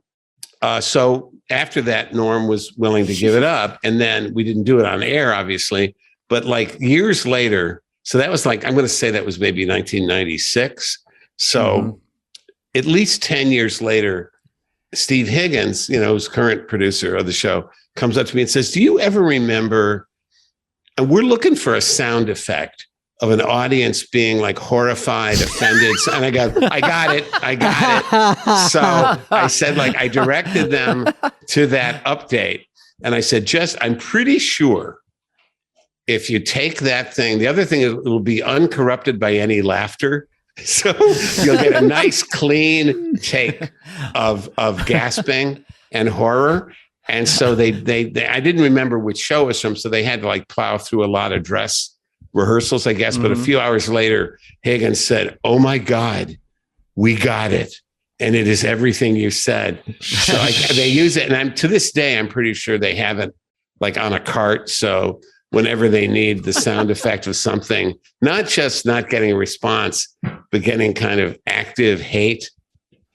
so after that, Norm was willing to give it up. And then we didn't do it on air, obviously, but like years later, so that was like, I'm going to say that was maybe 1996. So at least 10 years later, Steve Higgins, who's current producer of the show, comes up to me and says, do you ever remember, and we're looking for a sound effect of an audience being like horrified, offended. And I got it. So I said, I directed them to that update. And I said, I'm pretty sure if you take that thing, the other thing is it'll be uncorrupted by any laughter. So you'll get a nice clean take of gasping and horror. And so they I didn't remember which show it was from, so they had to plow through a lot of dress rehearsals, I guess. But a few hours later, Higgins said, "Oh my God, we got it. And it is everything you said." So they use it. And to this day, I'm pretty sure they have it on a cart. So whenever they need the sound effect of something, not just not getting a response, but getting kind of active hate,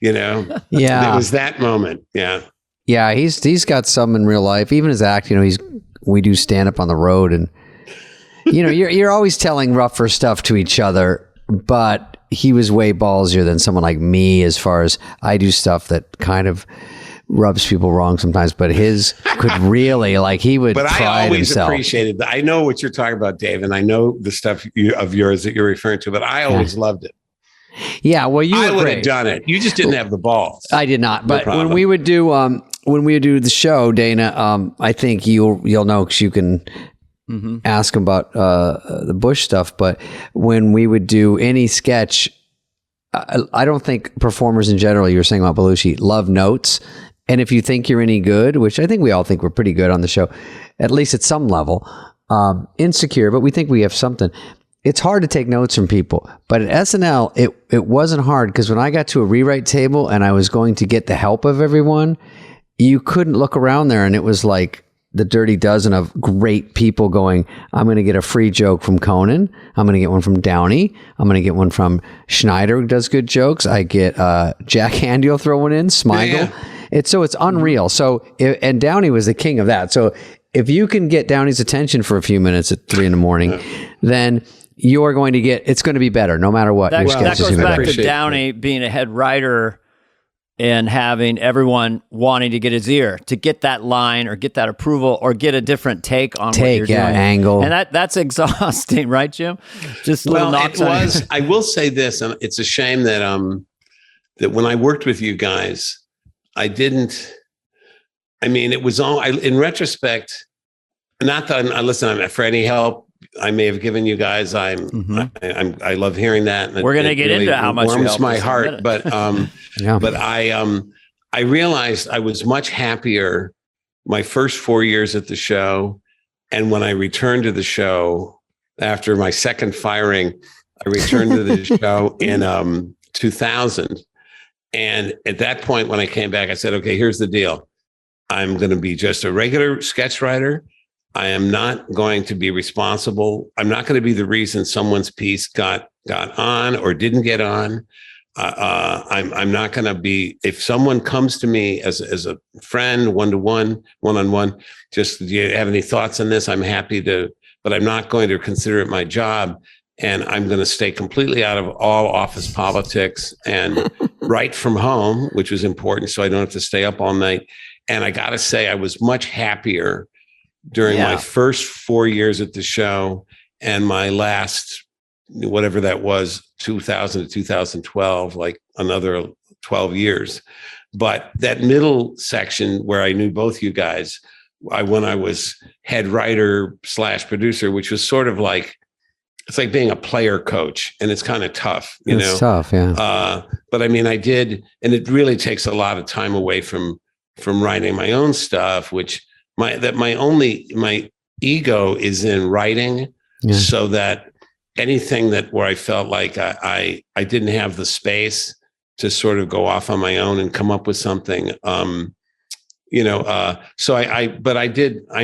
Yeah. It was that moment. Yeah. Yeah. He's got some in real life, even his act, we do stand up on the road and, you're always telling rougher stuff to each other, but he was way ballsier than someone like me as far as I do stuff that kind of rubs people wrong sometimes, but his could really, he would but pride I always himself. Appreciated that. I know what you're talking about, Dave, and I know the stuff of yours that you're referring to, but I always loved it. Yeah, well, I would have done it. You just didn't have the balls. I did not. But when we would do the show, Dana, I think you'll know because you can ask him about the Bush stuff. But when we would do any sketch, I don't think performers in general, you were saying about Belushi, love notes. And if you think you're any good, which I think we all think we're pretty good on the show, at least at some level, insecure, but we think we have something. It's hard to take notes from people. But at SNL, it wasn't hard because when I got to a rewrite table and I was going to get the help of everyone, you couldn't look around there and it was like the dirty dozen of great people going, I'm going to get a free joke from Conan. I'm going to get one from Downey. I'm going to get one from Schneider, who does good jokes. I get Jack Handy will throw one in, Smigel. Yeah. It's unreal. So, and Downey was the king of that. So if you can get Downey's attention for a few minutes at 3 a.m, then you're going to it's going to be better no matter what. That goes back to Downey being a head writer and having everyone wanting to get his ear to get that line or get that approval or get a different take on what you're doing. Angle. And that's exhausting, right, Jim? Just little knocks it was. I will say this, and it's a shame that that when I worked with you guys, it was all, in retrospect, not that I'm for any help I may have given you guys. I love hearing that. And we're going to get really into how much warms my heart. But, but I realized I was much happier my first 4 years at the show. And when I returned to the show after my second firing, I returned to the show in 2000. And at that point, when I came back, I said, okay, here's the deal. I'm going to be just a regular sketch writer. I am not going to be responsible. I'm not going to be the reason someone's piece got on or didn't get on. I'm not going to be, if someone comes to me as a friend, one-to-one, one-on-one, just, do you have any thoughts on this? I'm happy to, but I'm not going to consider it my job. And I'm going to stay completely out of all office politics and write from home, which was important. So I don't have to stay up all night. And I got to say, I was much happier during my first 4 years at the show and my last, whatever that was, 2000 to 2012, like another 12 years. But that middle section where I knew both you guys, when I was head writer / producer, which was sort of like, it's like being a player coach, and it's kind of tough, It's tough, yeah. But I did, and it really takes a lot of time away from writing my own stuff, which my ego is in writing, so that anything where I felt like I didn't have the space to sort of go off on my own and come up with something, so I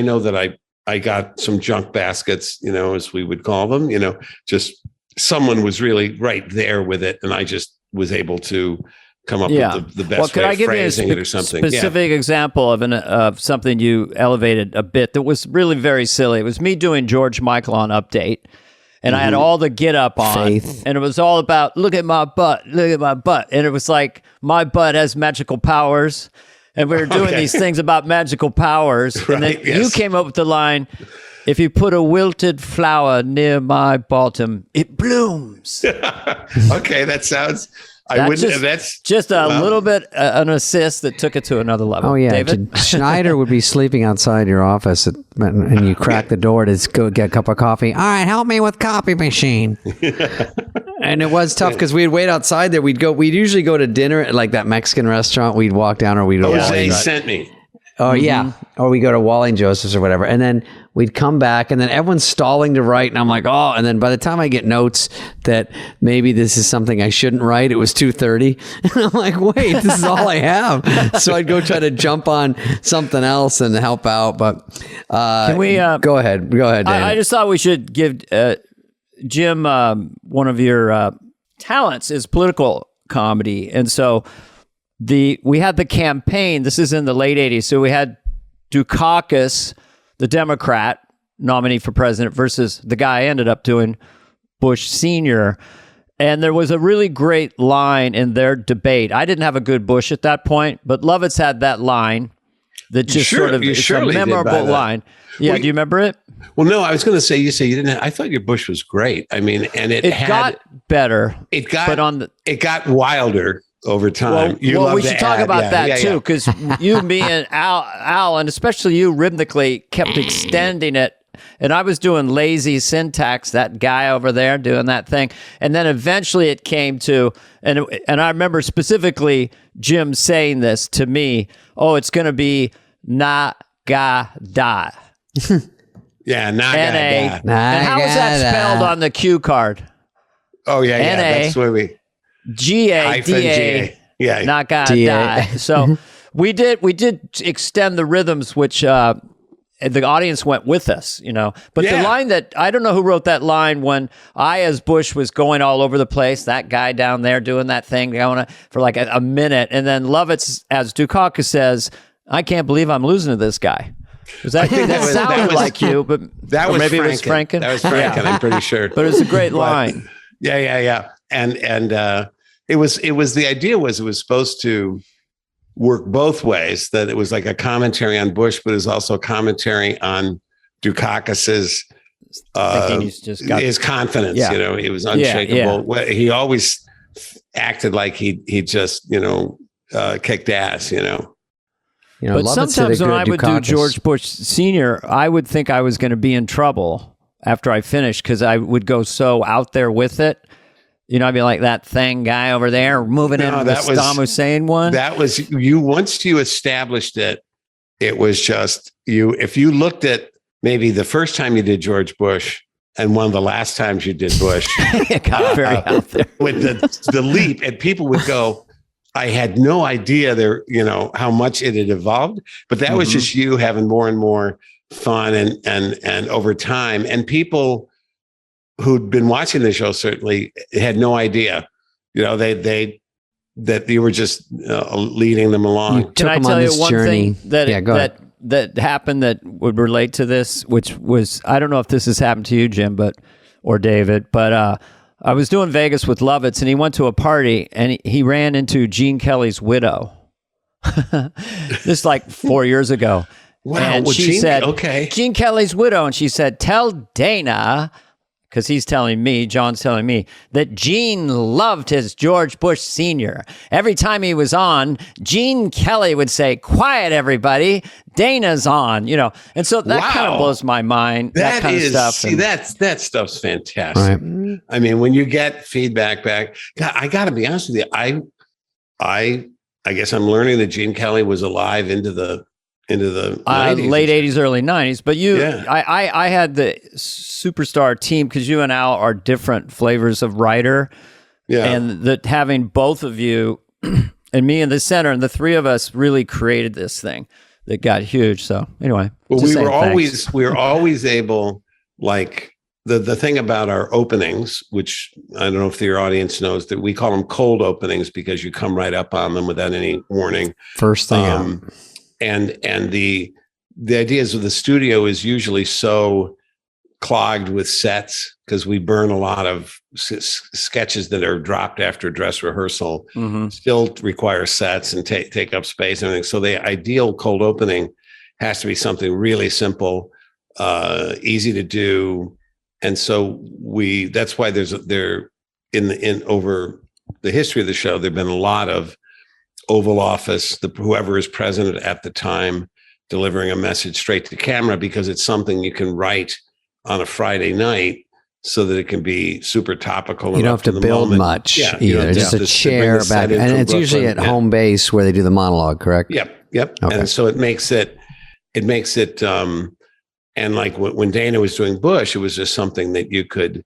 know that I got some junk baskets, as we would call them, just someone was really right there with it. And I just was able to come up with the best way of phrasing it or something. Specific example of something you elevated a bit that was really very silly. It was me doing George Michael on Update. And I had all the get up on, Faith. And it was all about, look at my butt. And it was like, my butt has magical powers. And we were doing these things about magical powers. And then you came up with the line, if you put a wilted flower near my bottom, it blooms. Okay, that sounds... That's just a little bit an assist that took it to another level. Oh yeah, David? Schneider would be sleeping outside your office, and you crack the door to go get a cup of coffee. All right, help me with copy machine. And it was tough because we'd wait outside there. We'd usually go to dinner at like that Mexican restaurant. We'd walk down, or we'd Jose sent me. Oh yeah, or we go to Wally and Joseph's or whatever, and then we'd come back, and then everyone's stalling to write, and I'm like, oh, and then by the time I get notes that maybe this is something I shouldn't write, it was 2:30, and I'm like, wait, this is all I have. So I'd go try to jump on something else and help out, but can we go ahead, Dana. I just thought we should give Jim one of your talents is political comedy, and so we had the campaign. This is in the late 80s. So we had Dukakis, the Democrat nominee for president, versus the guy I ended up doing, Bush Sr. And there was a really great line in their debate. I didn't have a good Bush at that point, but Lovitz had that line that just it's a memorable line. Yeah, do you remember it? Well, no, I was going to say, you didn't. I thought your Bush was great. I mean, and it got better. It got wilder over time. Well, we should talk about that too, because you, me, and Al, and especially you, rhythmically kept extending it. And I was doing lazy syntax, that guy over there doing that thing. And then eventually it came to, and I remember specifically Jim saying this to me, it's going to be na-ga-da. Yeah, na-ga-da. And how is that spelled on the cue card? Oh, yeah. That's where we... G-A-D-A. Yeah. Na-ga-da. So we did extend the rhythms, which... the audience went with us, But the line that, I don't know who wrote that line when I, as Bush, was going all over the place, that guy down there doing that thing for like a minute. And then Lovitz, as Dukakis says, I can't believe I'm losing to this guy. That sounded like you, but that was maybe Franken. It was Franken. That was Franken, I'm pretty sure. But it was a great line. Yeah. And it was the idea was it was supposed to work both ways, that it was like a commentary on Bush, but it was also a commentary on Dukakis's his confidence. Yeah. He was unshakable. Yeah. He always acted like he just kicked ass. But sometimes when I would do George Bush Sr., I would think I was going to be in trouble after I finished, because I would go so out there with it. I'd be like that thing guy over there moving into the Saddam Hussein one. That was you. Once you established it, it was just you. If you looked at maybe the first time you did George Bush and one of the last times you did Bush, it got very out there with the leap, and people would go, I had no idea there, how much it had evolved, but that was just you having more and more fun and over time, and people who'd been watching the show certainly had no idea, that you were just leading them along. Can I tell you one thing that happened that would relate to this, which was, I don't know if this has happened to you, Jim, or David, but I was doing Vegas with Lovitz, and he went to a party, and he ran into Gene Kelly's widow. This like 4 years ago. Wow. And she said, Gene Kelly's widow. And she said, tell Dana, because he's telling me, John's telling me, that Gene loved his George Bush Sr. Every time he was on, Gene Kelly would say, quiet, everybody, Dana's on, And so that kind of blows my mind, that kind of stuff. See, that stuff's fantastic. Right. I mean, when you get feedback back, God, I got to be honest with you, I guess I'm learning that Gene Kelly was alive into the late 80s, early 90s. But I had the superstar team, because you and Al are different flavors of writer. Yeah. And that having both of you and me in the center, and the three of us really created this thing that got huge. So anyway. Well, we were always able, like the thing about our openings, which I don't know if your audience knows, that we call them cold openings because you come right up on them without any warning. First thing. And the idea is the studio is usually so clogged with sets, because we burn a lot of sketches that are dropped after dress rehearsal, still require sets and take up space and everything. So the ideal cold opening has to be something really simple, easy to do. And so that's why in over the history of the show, there've been a lot of Oval Office, whoever is president at the time, delivering a message straight to camera, because it's something you can write on a Friday night so that it can be super topical. You don't have to build much either. Just a chair back, and it's usually at home base where they do the monologue, correct? Yep. Okay. And so it makes it, and like when Dana was doing Bush, it was just something that you could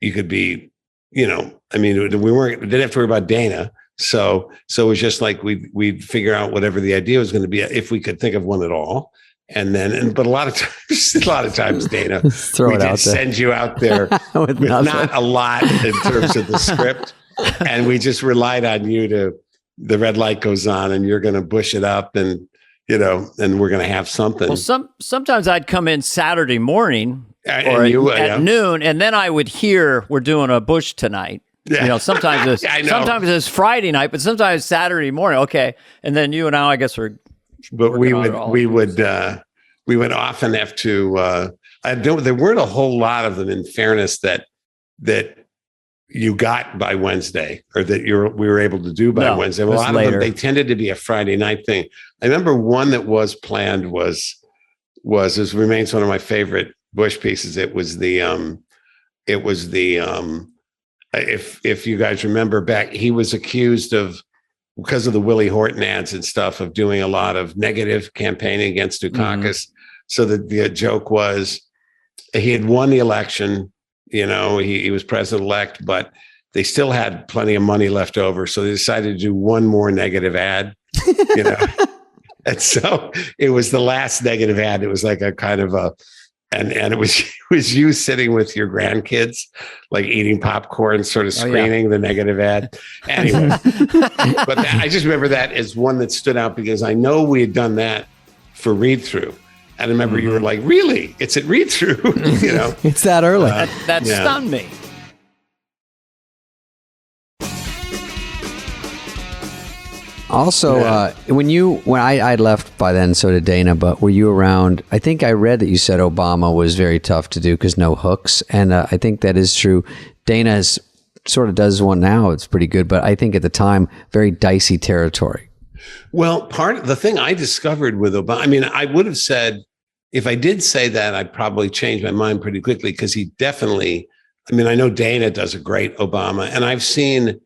be, I mean, we didn't have to worry about Dana. So it was just like we'd figure out whatever the idea was going to be, if we could think of one at all. And then, but a lot of times, Dana, we did send you out there with not a lot in terms of the script, and we just relied on you to the red light goes on and you're going to bush it up and, you know, and we're going to have something. Well, sometimes I'd come in Saturday morning or at noon, and then I would hear we're doing a bush tonight. Yeah. You know, sometimes it's Friday night, but sometimes Saturday morning. Okay, and then you and I guess we're. But we would often have to. There weren't a whole lot of them, in fairness, that you got by Wednesday, or that we were able to do by Wednesday. Well, a lot of them, they tended to be a Friday night thing. I remember one that was planned was remains one of my favorite Bush pieces. It was the if you guys remember back, he was accused of, because of the Willie Horton ads and stuff, of doing a lot of negative campaigning against Dukakis. So the joke was he had won the election. You know, he was president-elect, but they still had plenty of money left over. So they decided to do one more negative ad, you know. And so it was the last negative ad. It was like a kind of and it was you sitting with your grandkids, like eating popcorn, sort of screening the negative ad. Anyway, but I just remember that as one that stood out because I know we had done that for read through. And I remember you were like, really? It's at read through, you know? It's that early. That stunned me. Also, when I left by then, so did Dana, but were you around? I think I read that you said Obama was very tough to do because no hooks. And I think that is true. Dana sort of does one now. It's pretty good. But I think at the time, very dicey territory. Well, part of the thing I discovered with Obama, I mean, I would have said, if I did say that, I'd probably change my mind pretty quickly because he definitely, I mean, I know Dana does a great Obama, and I've seen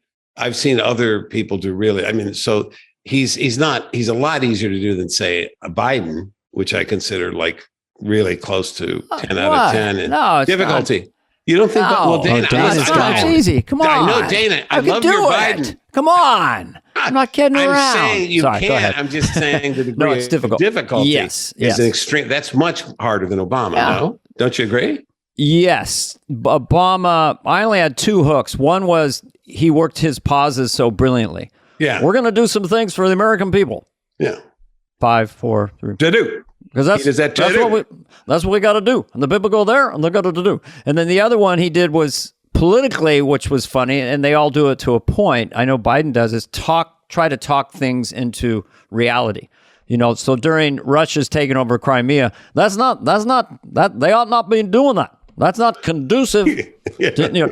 other people do really, I mean, so he's a lot easier to do than, say, a Biden, which I consider like really close to 10 out of 10 in difficulty. Not. You don't think that? Well, Dana, it's easy. Come on. I know, Dana. I love your Biden. Come on. I'm not kidding around. I'm saying you can't. I'm just saying the degree it's difficult. Difficulty is an extreme. That's much harder than Obama, no? Don't you agree? Yes. Obama, I only had two hooks. One was he worked his pauses so brilliantly. Yeah. We're going to do some things for the American people. Yeah. 5, 4, 3. To do. Because that's what we got to do. And the people go there and they got to do. And then the other one he did was politically, which was funny, and they all do it to a point. I know Biden does, is try to talk things into reality. You know, so during Russia's taking over Crimea, that's not they ought not be doing that. That's not conducive.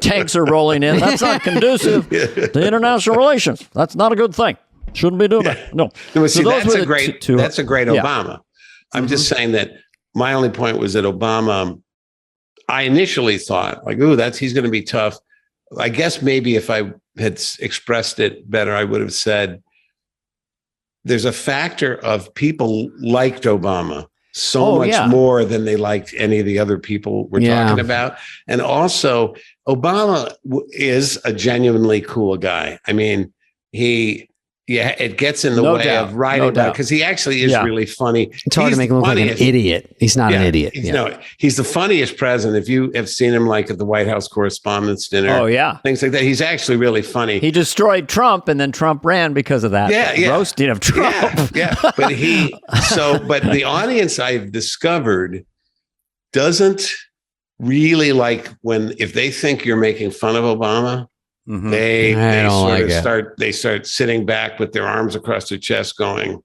Tanks are rolling in. That's not conducive to international relations. That's not a good thing. Shouldn't be doing that. No. See, that's a great Obama. I'm just saying that my only point was that Obama, I initially thought like, he's going to be tough. I guess maybe if I had expressed it better, I would have said there's a factor of people liked Obama so much more than they liked any of the other people we're talking about. And also Obama is a genuinely cool guy. I mean, it gets in the way of writing about because he actually is really funny. It's hard to make him look like an idiot. He's not an idiot. He's the funniest president. If you have seen him like at the White House Correspondents' Dinner, things like that, he's actually really funny. He destroyed Trump, and then Trump ran because of that roasting of Trump. But but the audience I've discovered doesn't really like if they think you're making fun of Obama. Mm-hmm. They start sitting back with their arms across their chest going,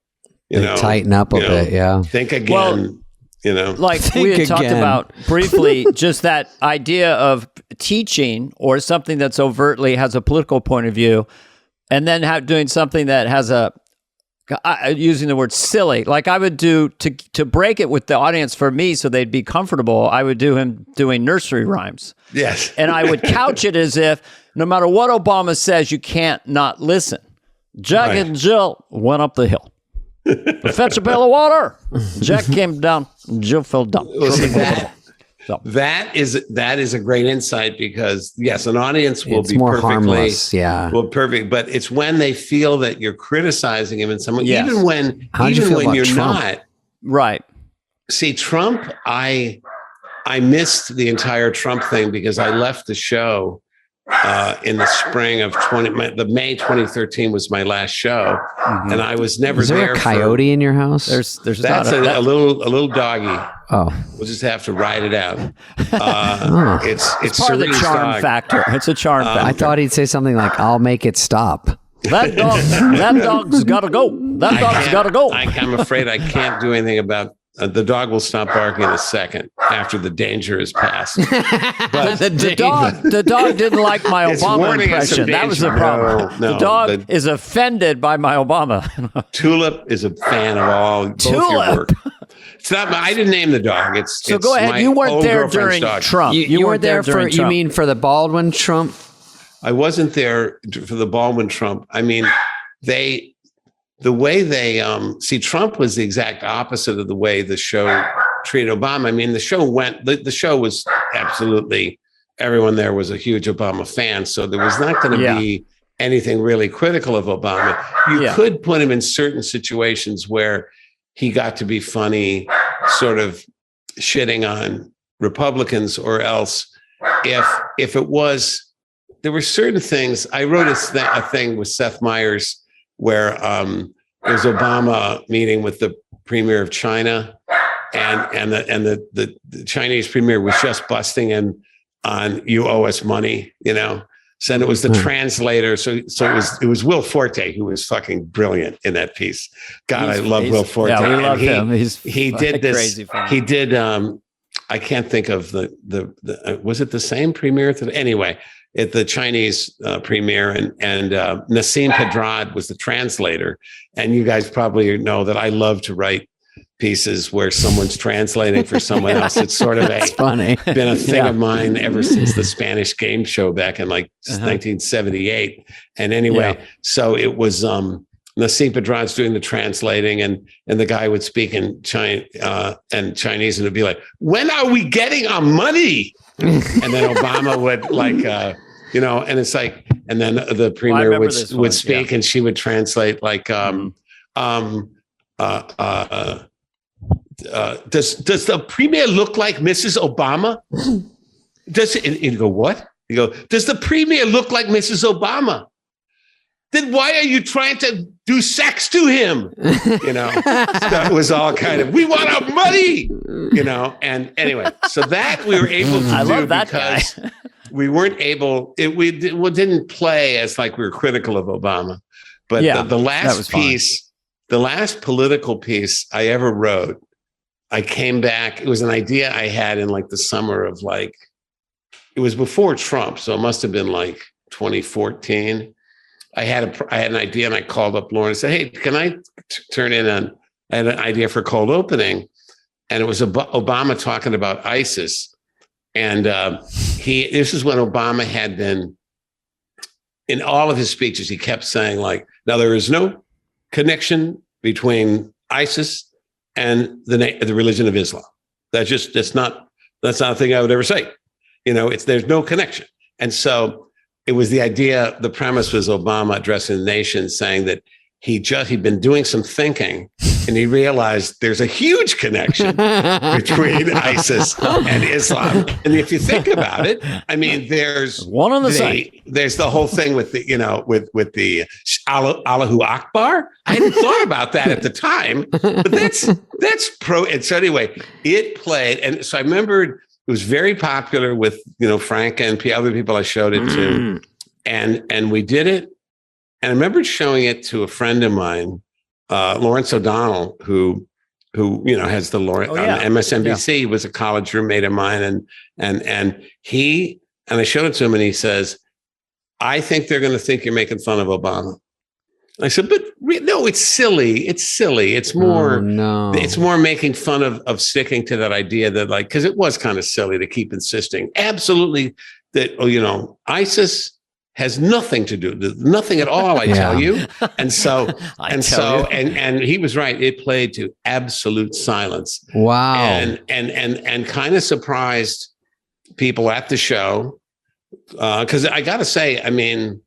tighten up a bit. Think again, like we had talked about briefly, just that idea of teaching or something that's overtly has a political point of view, and then doing something that has using the word silly, like I would do to break it with the audience for me so they'd be comfortable. I would do him doing nursery rhymes. Yes. And I would couch it as if no matter what Obama says, you can't not listen. Jack and Jill went up the hill. Fetch a pail of water. Jack came down. Jill fell down. That is a great insight because yes, an audience will be more perfectly harmless, perfect. But it's when they feel that you're criticizing him in some way, even when you're Trump? not. Right. See, Trump, I missed the entire Trump thing because I left the show in the spring of the May 2013 was my last show, and I was never there. Is there a coyote in your house? There's that's a little doggy. Oh, we'll just have to ride it out. It's part of the charm dog. factor. It's a charm factor. I thought he'd say something like, "I'll make it stop." That dog's got to go. That dog's got to go. I'm afraid I can't do anything about. The dog will stop barking in a second after the danger is past. But the dog didn't like my Obama impression. That was the problem. No, the dog is offended by my Obama. Tulip is a fan of both your work. It's not. I didn't name the dog. So go ahead. You weren't there during Trump. You weren't there for. You mean for the Baldwin Trump? I wasn't there for the Baldwin Trump. I mean, the way they see Trump was the exact opposite of the way the show treated Obama. I mean, the show was absolutely, everyone there was a huge Obama fan. So there was not going to be anything really critical of Obama. You could put him in certain situations where he got to be funny, sort of shitting on Republicans, or else if it was, there were certain things. I wrote a thing with Seth Meyers where there was Obama meeting with the premier of China, and the Chinese premier was just busting in on, "You owe us money," So it was the translator. So it was Will Forte, who was fucking brilliant in that piece. God, I love Will Forte. Yeah, we love him. He did this. Crazy funny. He did. I can't think of the was it the same premier? Anyway, at the Chinese premiere, and Nassim Pedrad was the translator. And you guys probably know that I love to write pieces where someone's translating for someone else. It's sort of been a thing of mine ever since the Spanish game show back in 1978. And anyway, so it was Nassim Pedrad's doing the translating, and the guy would speak in Chinese, and it'd be like, "When are we getting our money?" And then Obama would and it's like, and then the premier would speak, and she would translate like, does the premier look like Mrs. Obama? And you go, what? You go, does the premier look like Mrs. Obama? Then why are you trying to do sex to him? That was all kind of, we want our money, and anyway, so that we were able to do because guy. We weren't able, we didn't play as like we were critical of Obama, but the last piece, the last political piece I ever wrote, I came back, it was an idea I had in like the summer of it was before Trump, so it must have been like 2014. I had an idea, and I called up Lauren and said, "Hey, can I turn in I had an idea for cold opening," and it was Obama talking about ISIS, and this is when Obama had been, in all of his speeches, he kept saying now there is no connection between ISIS and the religion of Islam. That's not a thing I would ever say. There's no connection, and so. It was the idea, the premise was Obama addressing the nation, saying that he'd been doing some thinking, and he realized there's a huge connection between ISIS and Islam. And if you think about it, I mean, there's one on the side. There's the whole thing with the, with the Allahu Akbar. I hadn't thought about that at the time, but that's pro. And so anyway, it played. And so I remembered, it was very popular with, Frank and other people I showed it to. And we did it. And I remember showing it to a friend of mine, Lawrence O'Donnell, who has the Lawrence on MSNBC. He was a college roommate of mine. And I showed it to him, and he says, "I think they're going to think you're making fun of Obama." I said, "But no, it's silly. It's silly. It's more, it's more making fun of sticking to that idea that because it was kind of silly to keep insisting absolutely that, ISIS has nothing to do, nothing at all, I tell you." And so, and he was right. It played to absolute silence. Wow. And kind of surprised people at the show. Cause I got to say, I mean,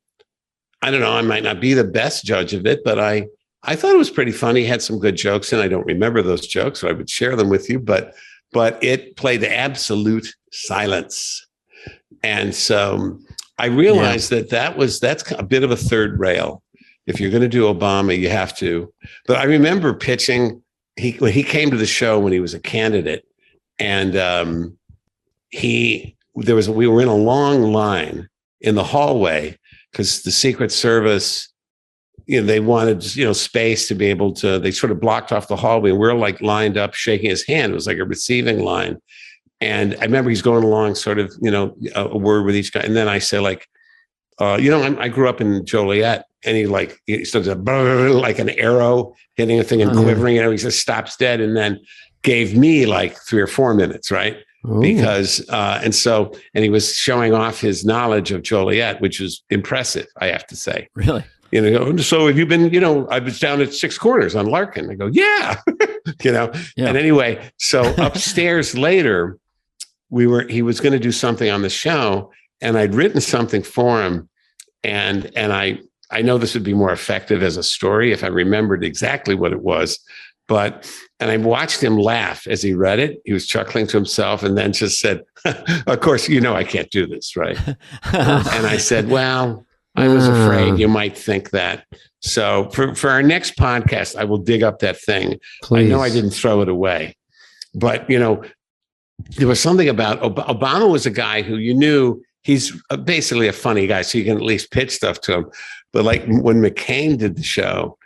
I don't know, I might not be the best judge of it, but I thought it was pretty funny. It had some good jokes, and I don't remember those jokes, so I would share them with you, but it played to absolute silence. And so I realized that's a bit of a third rail. If you're going to do Obama, you have to. But I remember pitching. When he came to the show when he was a candidate, and we were in a long line in the hallway because the Secret Service, they wanted space to be able to. They sort of blocked off the hallway. And we're like lined up, shaking his hand. It was like a receiving line. And I remember he's going along, sort of, a word with each guy. And then I say, like, I grew up in Joliet, and he starts like an arrow hitting a thing and quivering. He just stops dead, and then gave me like 3 or 4 minutes, right? Ooh. Because and he was showing off his knowledge of Joliet, which is impressive, I have to say. Really? So have you been? I was down at Six Corners on Larkin. I go, yeah, Yeah. And anyway, so upstairs later, he was going to do something on the show, and I'd written something for him, and I know this would be more effective as a story if I remembered exactly what it was, and I watched him laugh as he read it. He was chuckling to himself, and then just said, "Of course, I can't do this, right?" And I said, "Well, I was afraid you might think that." So for our next podcast, I will dig up that thing. Please. I know I didn't throw it away, but there was something about Obama was a guy who he's basically a funny guy, so you can at least pitch stuff to him. But like when McCain did the show,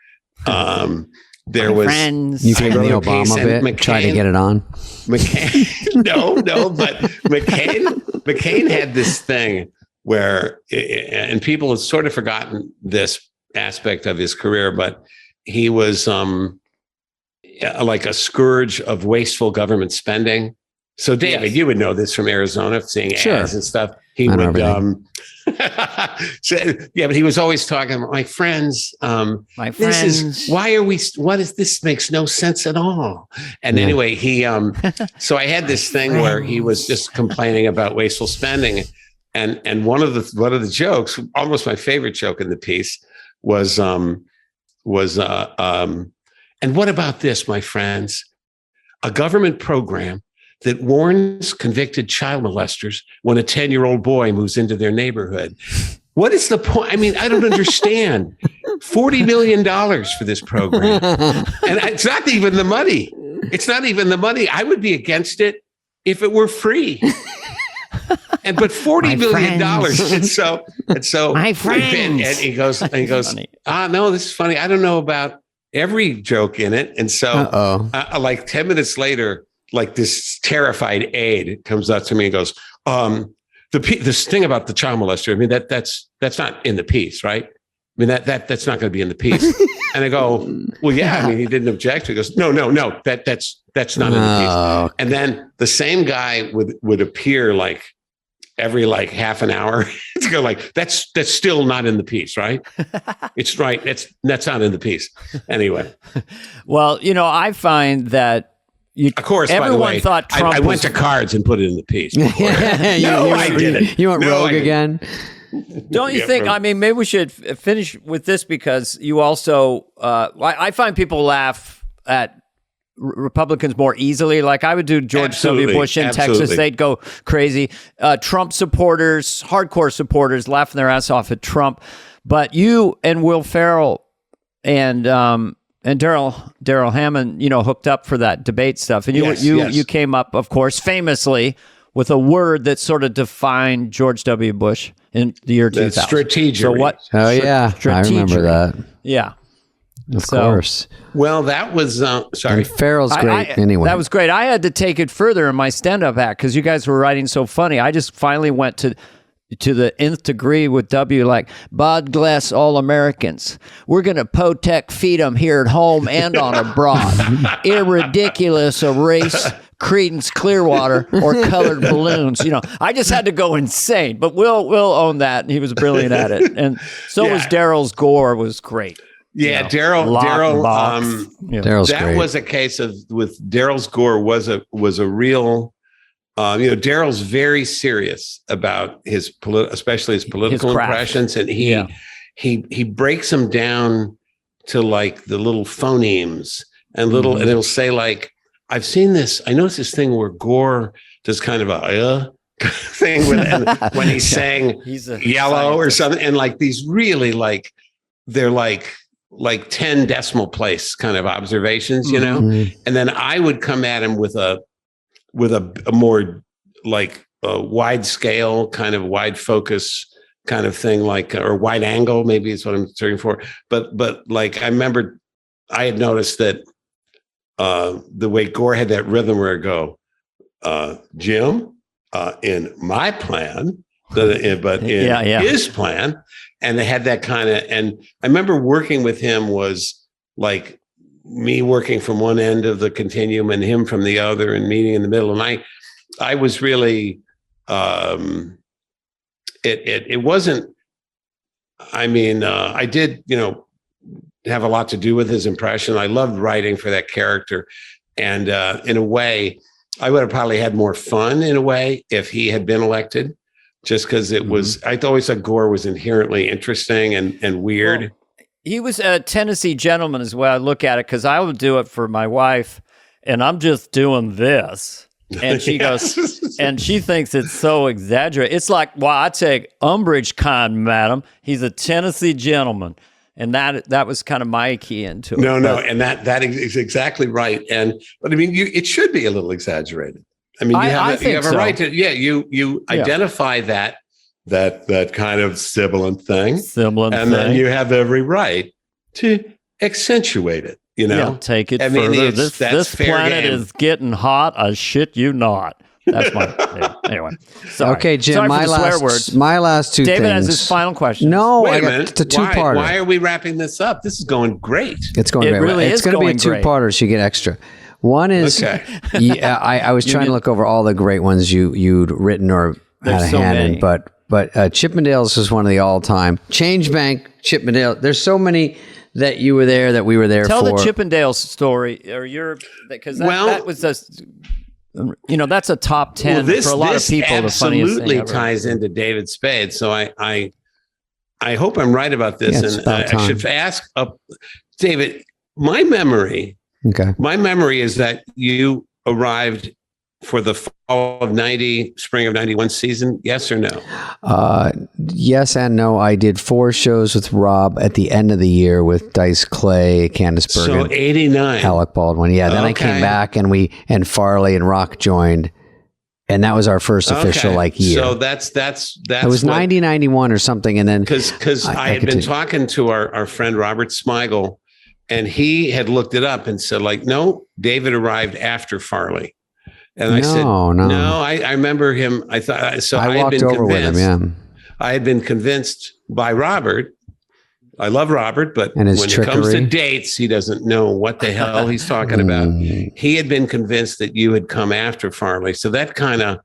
there was friends. You gave the Obama bit. McCain, try to get it on. McCain, no, but McCain had this thing where, and people have sort of forgotten this aspect of his career, but he was like a scourge of wasteful government spending. So, David, you would know this from Arizona, seeing ads and stuff. He would, but he was always talking about my friends. This makes no sense at all. And anyway, so I had this thing where he was just complaining about wasteful spending. And one of the jokes, almost my favorite joke in the piece was and what about this, my friends? A government program that warns convicted child molesters when a 10-year-old boy moves into their neighborhood. What is the point? I mean, I don't understand. $40 million for this program. And it's not even the money. It's not even the money. I would be against it if it were free. But $40 million. And so my friends. And he goes, no, this is funny. I don't know about every joke in it. And so like 10 minutes later, like this terrified aide comes up to me and goes, this thing about the child molester, I mean, that's not in the piece, right? I mean, that's not going to be in the piece. And I go, well, yeah, I mean, he didn't object. He goes, no, that's not in the piece. Okay. And then the same guy would appear like every like half an hour to go like, that's still not in the piece, right? It's right. That's not in the piece. Anyway. Well, I find that of course, everyone by the way, thought Trump I went to cards and put it in the piece. I didn't. You went rogue again? Don't you think? I mean, maybe we should finish with this because you also, I find people laugh at Republicans more easily. Like I would do George W. Bush in Texas. They'd go crazy. Trump supporters, hardcore supporters, laughing their ass off at Trump. But you and Will Ferrell and Daryl Hammond, hooked up for that debate stuff. And you came up, of course, famously with a word that sort of defined George W. Bush in the year 2000. Strategic. So what? Oh, yeah. I remember that. Yeah. Of course. Well, that was, sorry. And Farrell's great anyway. That was great. I had to take it further in my stand-up act because you guys were writing so funny. I just finally went to the nth degree with W, like, God bless all Americans. We're going to protect freedom here at home and on abroad. Irridiculous of race, Creedence Clearwater, or colored balloons. I just had to go insane. But Will own that, and he was brilliant at it. And so was Daryl's gore was great. Yeah, Daryl. Daryl's that great. was a case with Daryl's gore was a real. Daryl's very serious about especially his political impressions, and he breaks them down to like the little phonemes and and it'll say like, I've seen this. I noticed this thing where Gore does kind of a thing with and when he sang Yellow or something, and like these really like they're like 10 decimal place kind of observations, you know. And then I would come at him with a more like a wide scale kind of wide focus kind of thing, like, or wide angle, maybe is what I'm searching for. But like, I remember I had noticed that the way Gore had that rhythm where it go, Jim, in my plan, but in his plan. And they had that kind of, and I remember working with him was like me working from one end of the continuum and him from the other and meeting in the middle. And I was really, it wasn't, I mean, I did, you know, have a lot to do with his impression. I loved writing for that character. And in a way, I would have probably had more fun in a way if he had been elected, just because it was, I always thought Gore was inherently interesting and weird. Well, he was a Tennessee gentleman is the way I look at it, because I would do it for my wife and I'm just doing this. And she goes, and she thinks it's so exaggerated. It's like, well, I take umbrage, kind madam. He's a Tennessee gentleman. And that was kind of my key into it. No, and that is exactly right. But I mean, it should be a little exaggerated. I mean, you have a right to, you identify that kind of sibilant thing. And then you have every right to accentuate it, you know? Yeah, take it further. This planet is getting hot. I shit you not. That's my anyway. Sorry. Okay, Jim. Sorry my last two David things. has his final question. No, Wait I a got minute. the two-parter. Why are we wrapping this up? This is going great. It's going great. Really it's going to be a two-parter, so you get extra. One is, I was trying to look over all the great ones you'd written or had a hand in, but Chippendales is one of the all-time. Change Bank, Chippendale. There's so many that you were there, that we were there Tell for. the Chippendales story, or because that was just. You know, that's a top 10 for a lot of people. This absolutely ties into David Spade. So I hope I'm right about this. Yeah, and I should ask David, my memory is that you arrived for the fall of 90, spring of 91 season. Yes or no? Yes and no. I did 4 shows with Rob at the end of the year with Dice Clay, Candice Bergen. So 89. Alec Baldwin. Yeah. Then I came back and Farley and Rock joined. And that was our first official year. So that's it was 90, 91 or something. And then because I had been talking to our friend Robert Smigel, and he had looked it up and said, like, no, David arrived after Farley. And I said, no, I remember him. I thought, so I walked over with him. Yeah. I had been convinced by Robert. I love Robert, but when it comes to dates, he doesn't know what the hell he's talking about. He had been convinced that you had come after Farley. So that kind of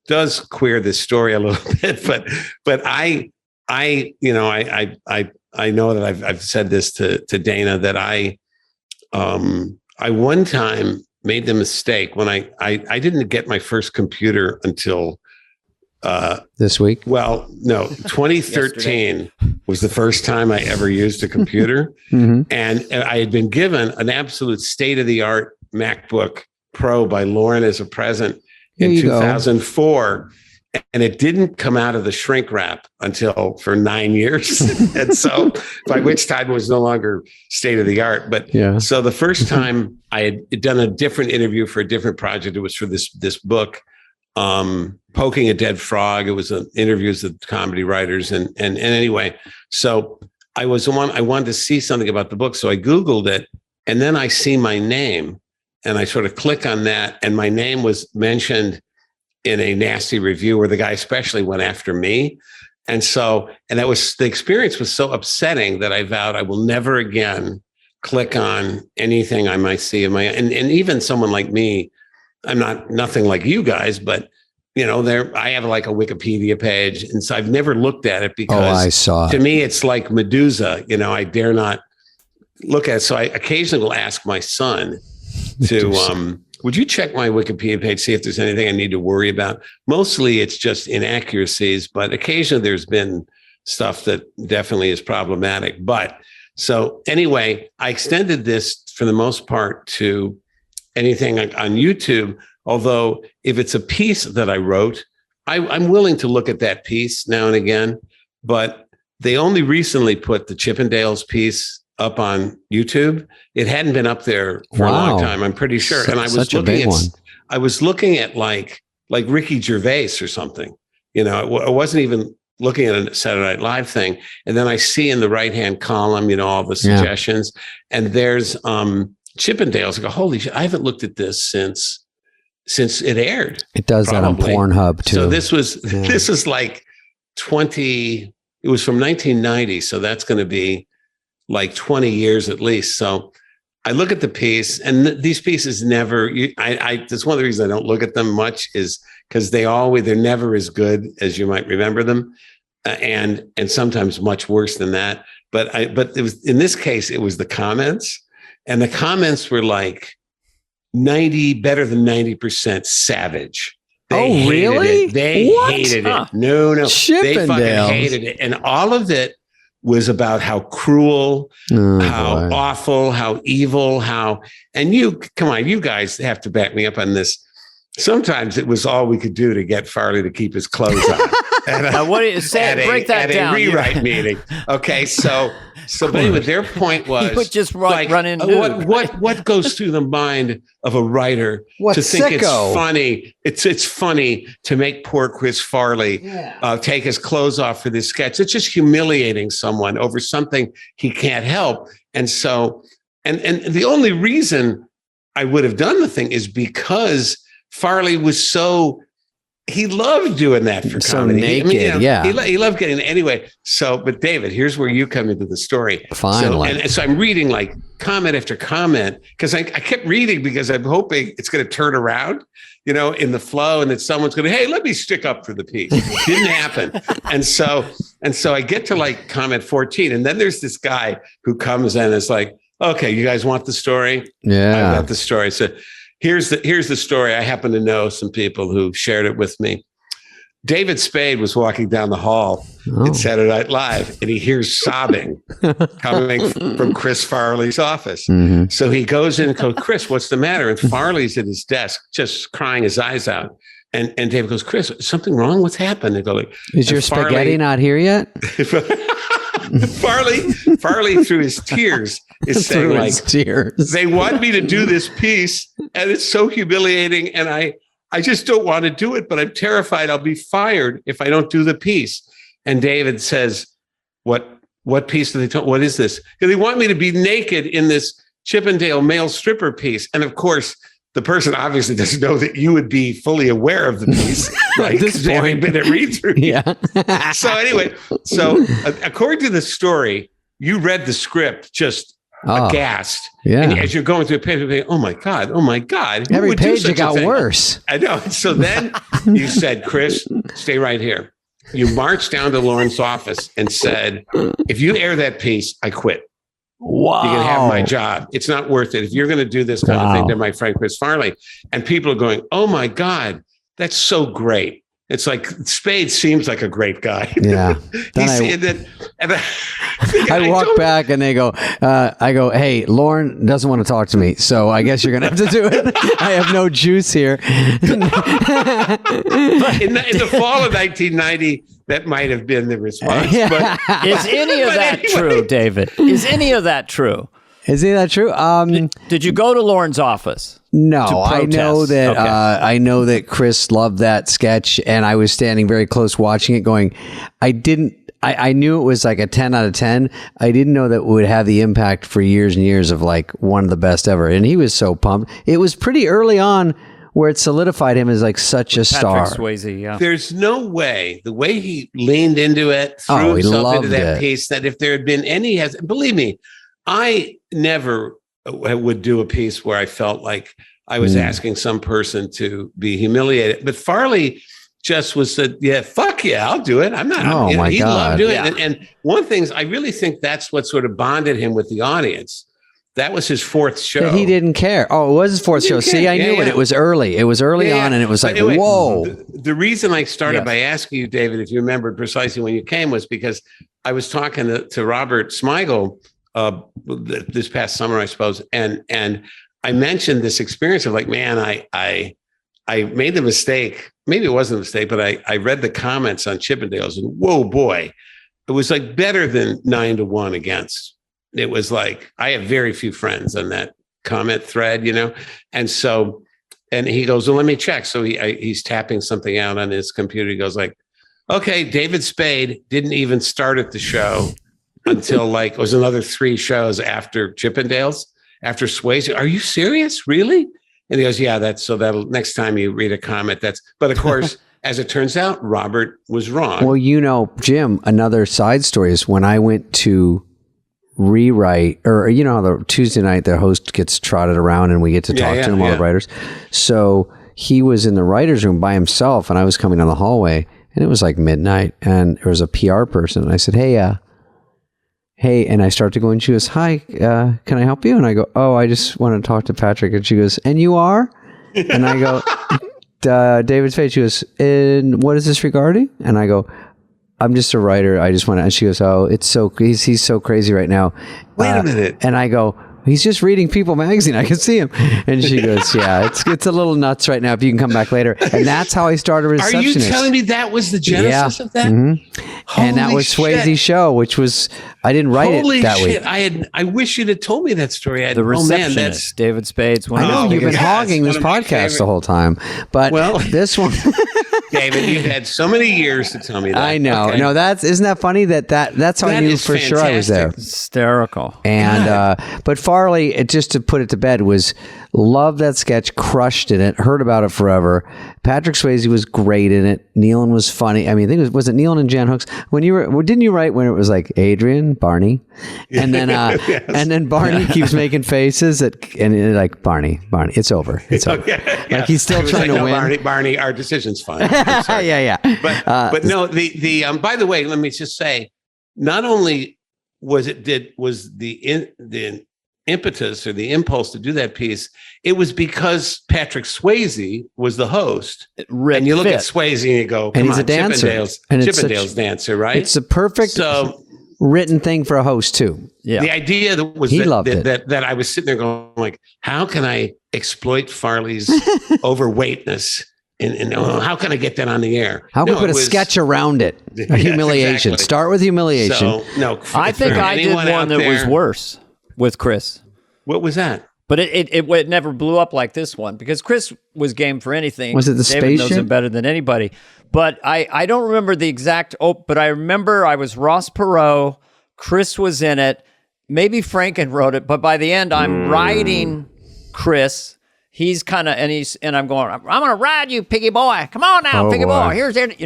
does queer this story a little bit, but I know that I've said this to Dana, that I one time made the mistake when I didn't get my first computer until this week. Well, no, 2013 was the first time I ever used a computer. And I had been given an absolute state-of-the-art MacBook Pro by Lauren as a present in 2004. And it didn't come out of the shrink wrap until for 9 years. And so by which time it was no longer state of the art. But so the first time I had done a different interview for a different project, it was for this book, Poking a Dead Frog. It was interviews with comedy writers. And anyway, so I wanted to see something about the book. So I Googled it, and then I see my name and I sort of click on that. And my name was mentioned in a nasty review where the guy especially went after me. And that was, the experience was so upsetting that I vowed I will never again click on anything I might see in and even someone like me, I'm nothing like you guys, but you know, I have like a Wikipedia page. And so I've never looked at it because to me, it's like Medusa, you know, I dare not look at it. So I occasionally will ask my son to, would you check my Wikipedia page, see if there's anything I need to worry about? Mostly it's just inaccuracies, but occasionally there's been stuff that definitely is problematic. But so anyway, I extended this for the most part to anything on YouTube. Although if it's a piece that I wrote, I'm willing to look at that piece now and again, but they only recently put the Chippendales piece up on YouTube. It hadn't been up there for a long time, I'm pretty sure. And I was looking at like Ricky Gervais or something. You know, I wasn't even looking at a Saturday Night Live thing. And then I see in the right-hand column, you know, all the suggestions, and there's Chippendales. I go, holy shit, I haven't looked at this since it aired. It does probably. That on Pornhub too. So this is like 20, it was from 1990. So that's going to be like 20 years at least. So I look at the piece, and these pieces never, that's one of the reasons I don't look at them much, is because they're never as good as you might remember them. And sometimes much worse than that. But it was, in this case, it was the comments, and the comments were like better than 90% savage. They really? They hated it. No. They fucking hated it. And all of it was about how cruel, how awful, how evil, and you guys have to back me up on this. Sometimes it was all we could do to get Farley to keep his clothes on. What do you say? Break that down. At a rewrite meeting. Okay, so but anyway, their point was, you would just run in nude. What goes through the mind of a writer to think it's funny? It's funny to make poor Chris Farley take his clothes off for this sketch. It's just humiliating someone over something he can't help. And so, and the only reason I would have done the thing is because Farley was he loved doing that for comedy. Naked, He loved getting it anyway. So, but David, here's where you come into the story. Finally. So I'm reading like comment after comment, because I kept reading because I'm hoping it's going to turn around, you know, in the flow, and that someone's going to, hey, let me stick up for the piece. Didn't happen. And so I get to like comment 14, and then there's this guy who comes in and is like, okay, you guys want the story? Yeah. I got the story. So here's the story. I happen to know some people who shared it with me. David Spade was walking down the hall at Saturday Night Live, and he hears sobbing coming from Chris Farley's office. Mm-hmm. So he goes in and goes, Chris, what's the matter? And Farley's at his desk, just crying his eyes out. And David goes, Chris, is something wrong? What's happened? They go, like, is your spaghetti not here yet? Farley through his tears is saying, like, they want me to do this piece, and it's so humiliating, and I just don't want to do it, but I'm terrified I'll be fired if I don't do the piece. And David says, what piece do they tell? What is this? They want me to be naked in this Chippendale male stripper piece. And of course, the person obviously doesn't know that you would be fully aware of the piece, right? Because they haven't been at read-through. Yeah. So anyway, according to the story, you read the script just aghast. Yeah. And as you're going through a page, you're thinking, oh my God. Every page it got worse. I know. So then you said, Chris, stay right here. You marched down to Lauren's office and said, if you air that piece, I quit. Wow. You can have my job. It's not worth it. If you're going to do this kind of thing to my friend Chris Farley. And people are going, oh my God, that's so great. It's like Spade seems like a great guy. Yeah. I walk back and they go, I go, hey, Lauren doesn't want to talk to me. So I guess you're going to have to do it. I have no juice here. In the fall of 1990, that might have been the response. Yeah. But, is any of that true, David? Is any of that true? Is any of that true? Did you go to Lauren's office? No, I know that. Okay. I know that Chris loved that sketch, and I was standing very close watching it, going, I knew it was like a 10 out of 10. I didn't know that it would have the impact for years and years of like one of the best ever. And he was so pumped. It was pretty early on where it solidified him as like such a star. Patrick Swayze, yeah. There's no way, the way he leaned into it, threw himself into that piece, that if there had been any, believe me, I never would do a piece where I felt like I was asking some person to be humiliated. But Farley just said, yeah, fuck yeah, I'll do it. I'm not. He loved doing it. And one thing is, I really think that's what sort of bonded him with the audience. That was his fourth show. That he didn't care. Oh, it was his fourth show. See, I knew it. It was early. It was early on, and it was like, anyway, whoa. The reason I started by asking you, David, if you remembered precisely when you came, was because I was talking to Robert Smigel this past summer, I suppose, and I mentioned this experience of like, man, I made the mistake. Maybe it wasn't a mistake, but I read the comments on Chippendales, and whoa, boy, it was like better than 9-1 against. It was like, I have very few friends on that comment thread, and so, and he goes, well, let me check. So he's tapping something out on his computer. He goes like, okay, David Spade didn't even start at the show until like, it was another 3 shows after Chippendales, after Swayze. Are you serious? Really? And he goes, yeah, that'll next time you read a comment, but of course, as it turns out, Robert was wrong. Well, Jim, another side story is when I went to rewrite, or how the Tuesday night the host gets trotted around and we get to talk to him, all the writers. So he was in the writer's room by himself, and I was coming down the hallway, and it was like midnight, and there was a PR person, and I said, hey, and I start to go, and she goes, hi, can I help you? And I go, oh, I just want to talk to Patrick. And she goes, and you are? And I go, David Spade. She goes, and what is this regarding? And I go, I'm just a writer. I just want to, and she goes, oh, he's so crazy right now. Wait a minute. And I go, he's just reading People magazine. I can see him. And she goes, yeah, it's a little nuts right now. If you can come back later. And that's how I started Receptionist. Are you telling me that was the genesis of that? Mm-hmm. And that was Swayze's show, which was, I didn't write it that way. I wish you'd have told me that story. The Receptionist, David Spade's one. I know you've been hogging this podcast the whole time, but this one. David, you've had so many years to tell me that. I know. Okay. No, isn't that funny that's how I knew for sure I was there. Hysterical. And but Farley, just to put it to bed, was loved that sketch, crushed in it, heard about it forever. Patrick Swayze was great in it. Nealon was funny. I mean, I think was it Nealon and Jan Hooks? Didn't you write when it was like Adrian, Barney, and then yes. and then Barney keeps making faces and like Barney, it's over. It's over. Like he's still trying to win. Barney, our decision's fine. yeah. But no, the by the way, let me just say, not only was the impetus or the impulse to do that piece, it was because Patrick Swayze was the host. And you look at Swayze and you go, and he's a dancer. Chippendales dancer, right? It's a perfect written thing for a host too. Yeah. The idea that I was sitting there going like, how can I exploit Farley's overweightness? And how can I get that on the air? How can we put a sketch around it? A humiliation. Exactly. Start with humiliation. So, no, I think I did one that was worse with Chris. What was that? But it never blew up like this one because Chris was game for anything. Was it the David spaceship? knows him better than anybody. But I don't remember the exact. But I remember I was Ross Perot. Chris was in it. Maybe Franken wrote it. But by the end, I'm riding Chris. He's kind of, and I'm going, I'm going to ride you, piggy boy. Come on now, piggy boy. Here's it,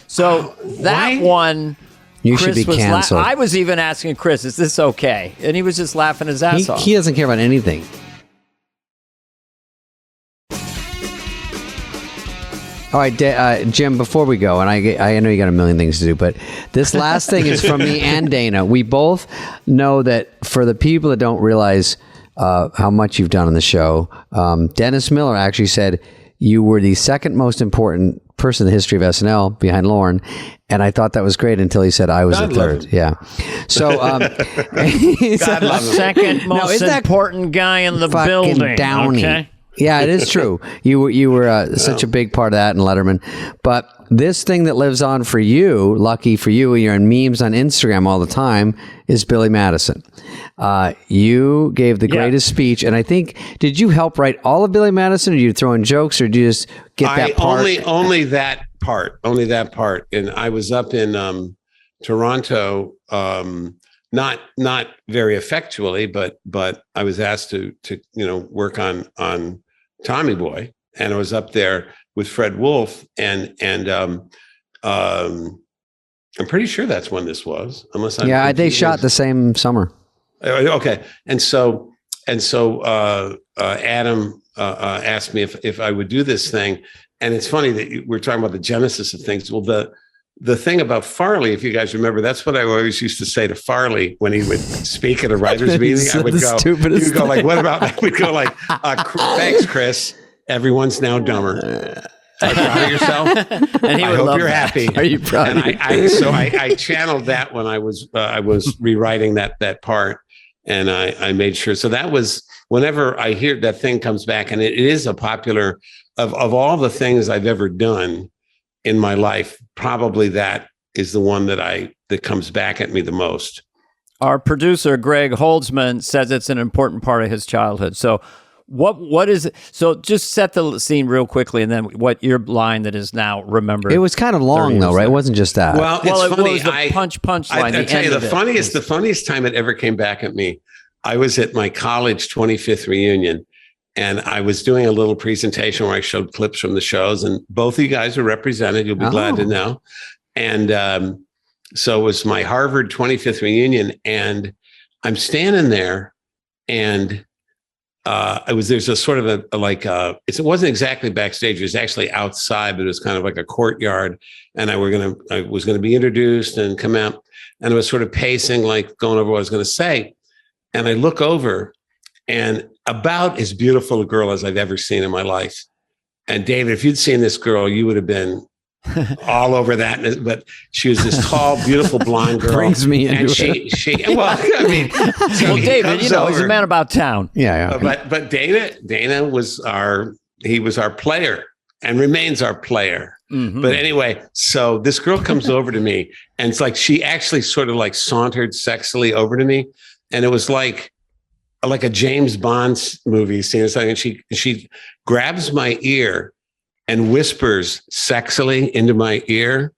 So that one, you Chris should be canceled. I was even asking Chris, is this okay? And he was just laughing his ass off. He doesn't care about anything. All right, Jim, before we go, and I know you got a million things to do, but this last thing is from me and Dana. We both know that for the people that don't realize how much you've done on the show, Dennis Miller actually said you were the second most important person in the history of SNL behind Lorne, and I thought that was great until he said I was the third. Yeah. So he said, God love him. Second most important guy in the building. Downey. Okay? Yeah, it is true. You were such a big part of that in Letterman. But this thing that lives on for you, lucky for you, you're in memes on Instagram all the time, is Billy Madison. You gave the greatest speech, and I think, did you help write all of Billy Madison, or did you throw in jokes, or did you just get that part? Only that part. And I was up in Toronto, not very effectually, but I was asked to work on Tommy Boy, and I was up there with Fred Wolf, and I'm pretty sure that's when this was, unless I'm they shot the same summer. Okay, and so Adam asked me if I would do this thing, and it's funny that we're talking about the genesis of things. Well, the thing about Farley, if you guys remember, that's what I always used to say to Farley when he would speak at a writers' meeting. I would go, "You go like, what about that?" We'd go like, "Thanks, Chris. Everyone's now dumber." Are you proud of yourself? And I hope you're happy. Are you proud? And I channeled that when I was rewriting that part, and I made sure. So that was, whenever I hear that thing comes back, and it is a popular of all the things I've ever done in my life, probably that is the one that comes back at me the most. Our producer, Greg Holtzman, says it's an important part of his childhood. So what is it? So just set the scene real quickly, and then what your line that is now remembered. It was kind of long though, right? It wasn't just that. Well, it's funny. Was the punch line. I tell you, the funniest time it ever came back at me, I was at my college 25th reunion, and I was doing a little presentation where I showed clips from the shows, and both of you guys are represented. You'll be glad to know. And so it was my Harvard 25th reunion, and I'm standing there, and there's a sort of it wasn't exactly backstage. It was actually outside, but it was kind of like a courtyard. And I was going to be introduced and come out, and I was sort of pacing, like going over what I was going to say. And I look over, and about as beautiful a girl as I've ever seen in my life. And David, if you'd seen this girl, you would have been all over that. But she was this tall, beautiful blonde girl. Brings me into well, I mean, so David, he's a man about town. Yeah. But Dana was our player and remains our player. Mm-hmm. But anyway, so this girl comes over to me, and it's like she actually sort of like sauntered sexily over to me, and it was like a James Bond movie scene or something. And she grabs my ear and whispers sexily into my ear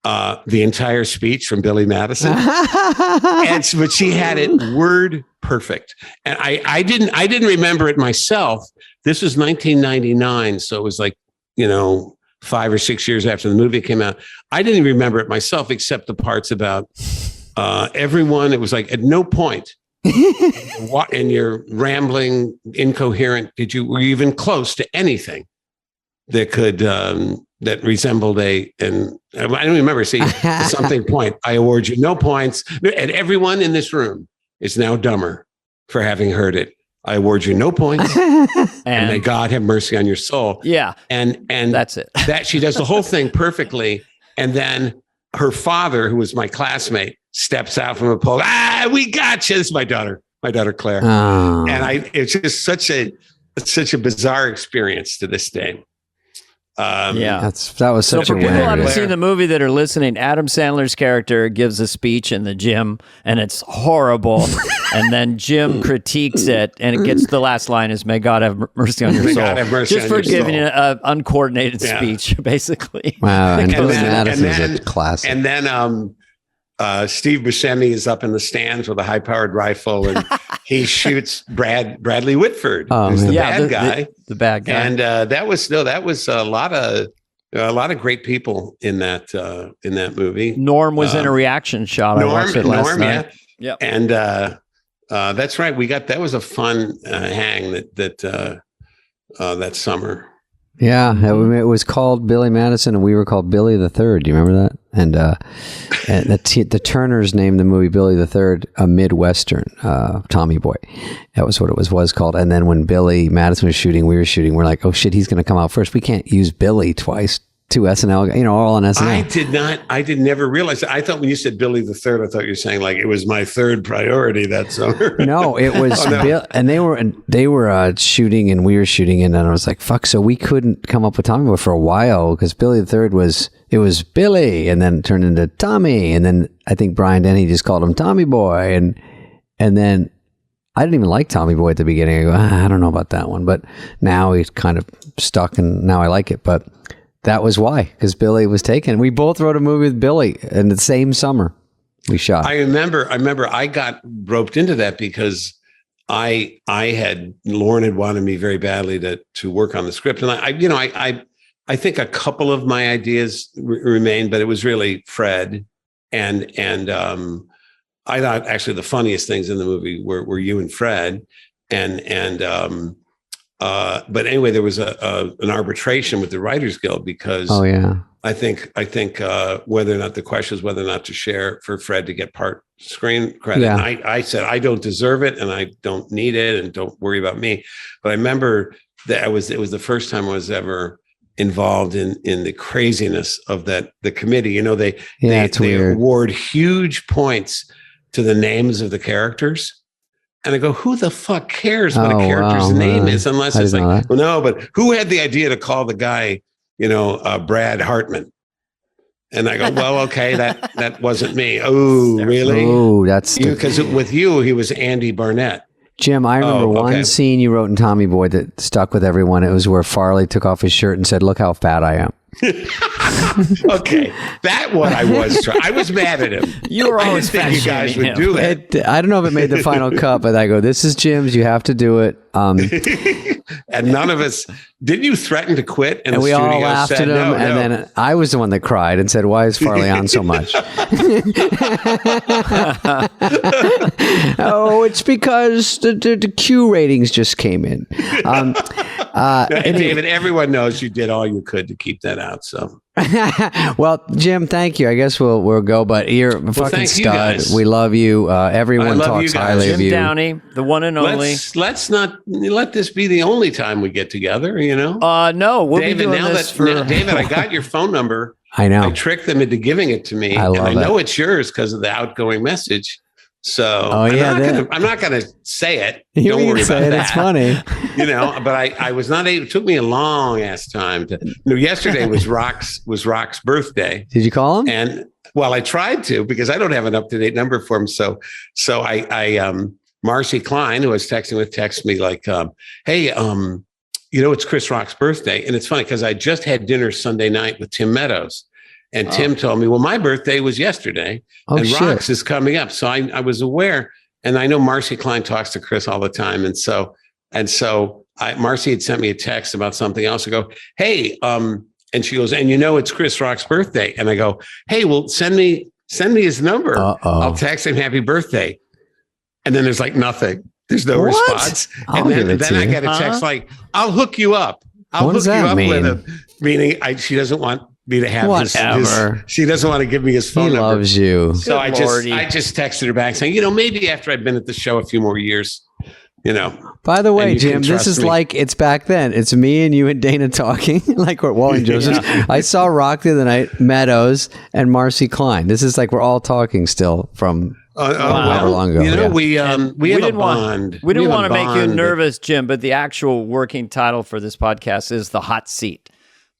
the entire speech from Billy Madison. But she had it word perfect. And I didn't remember it myself. This was 1999. So it was like, 5 or 6 years after the movie came out. I didn't even remember it myself, except the parts about everyone. It was like at no point in your rambling, incoherent, were you even close to anything that could that resembled and I don't remember. See, at something point, I award you no points, and everyone in this room is now dumber for having heard it. I award you no points, and may God have mercy on your soul. Yeah, and that's it. That she does the whole thing perfectly, and then her father, who was my classmate, steps out from a pole. We got you. This is my daughter Claire, and it's just such a bizarre experience to this day. That was such so a for people who haven't Claire. seen the movie that are listening, Adam Sandler's character gives a speech in the gym, and it's horrible. And then Jim critiques it, and it gets the last line is "May God have mercy on your soul." God have mercy just on for your giving soul. an uncoordinated speech, basically. Wow, and Billy then- Madison and then- is a classic. And then Steve Buscemi is up in the stands with a high-powered rifle, and he shoots Bradley Whitford, who's the bad guy. The bad guy. And that was a lot of great people in that movie. Norm was in a reaction shot. I watched it last night. Yeah. And that's right. That was a fun hang that summer. Yeah, it was called Billy Madison, and we were called Billy the Third. Do you remember that? And the Turners named the movie Billy the Third a Midwestern Tommy Boy. That was what it was called. And then when Billy Madison was shooting, we were shooting. We're like, oh shit, he's going to come out first. We can't use Billy twice. 2 SNL, all on SNL. I did never realize that. I thought when you said Billy the Third, I thought you were saying like it was my third priority that summer. No, it was Bill, and they were shooting and we were shooting, and I was like, fuck. So we couldn't come up with Tommy Boy for a while because Billy the Third was Billy, and then it turned into Tommy, and then I think Brian Denny just called him Tommy Boy, and then I didn't even like Tommy Boy at the beginning. I go, I don't know about that one, but now he's kind of stuck, and now I like it, but. That was why, because Billy was taken. We both wrote a movie with Billy in the same summer we shot. I remember I got roped into that because Lauren had wanted me very badly to work on the script. And I think a couple of my ideas remained, but it was really Fred. And I thought actually the funniest things in the movie were you and Fred. But anyway, there was an arbitration with the Writers Guild because I think whether or not the question is whether or not to share for Fred to get part screen credit. Yeah. And I said I don't deserve it and I don't need it and don't worry about me. But I remember that it was the first time I was ever involved in the craziness of the committee. They award huge points to the names of the characters. And I go, who the fuck cares what a character's name is unless it's like, well, no, but who had the idea to call the guy, Brad Hartman? And I go, well, okay, that wasn't me. Oh, really? Oh, that's because with you, he was Andy Barnett. Jim, I remember one scene you wrote in Tommy Boy that stuck with everyone. It was where Farley took off his shirt and said, "Look how fat I am." Okay, that what I was trying. I was mad at him. You were always thinking you guys would do it. I don't know if it made the final cut, but I go, "This is Jim's. You have to do it." And none of us. Didn't you threaten to quit? And we all laughed at him. And then I was the one that cried and said, "Why is Farley on so much?" Oh, it's because the Q ratings just came in. David, everyone knows you did all you could to keep that out. So, well, Jim, thank you. I guess we'll go. But you're a fucking stud. We love you. Everyone talks highly of you. Jim Downey, the one and only. Let's not let this be the only time we get together. No, we'll David, be doing this David, I got your phone number. I know. I tricked them into giving it to me, and I know it's yours because of the outgoing message. So I'm not gonna say it. Don't worry about that. It's funny, But I was not able. It took me a long ass time to. Yesterday was Rock's birthday. Did you call him? And I tried to because I don't have an up to date number for him. So I Marcy Klein, who I was texting with, texted me like, "Hey, it's Chris Rock's birthday," and it's funny because I just had dinner Sunday night with Tim Meadows. And Tim told me, well, my birthday was yesterday and Rock's is coming up. So I was aware. And I know Marcy Klein talks to Chris all the time. And so Marcy had sent me a text about something else. I go, hey, and she goes, and it's Chris Rock's birthday. And I go, hey, well, send me his number. I'll text him happy birthday. And then there's like nothing. There's no response. And then I get a text like, I'll hook you up. I'll hook you up with him. Meaning she doesn't want me to have his, she doesn't want to give me his phone number. He loves you. So I just texted her back saying, maybe after I've been at the show a few more years, By the way, Jim, this is like it's back then. It's me and you and Dana talking, like we're Wally Joseph. I saw Rock the other night, Meadows and Marcy Klein. This is like we're all talking still from however long ago. We have a bond. We didn't want to make you nervous, Jim, but the actual working title for this podcast is The Hot Seat.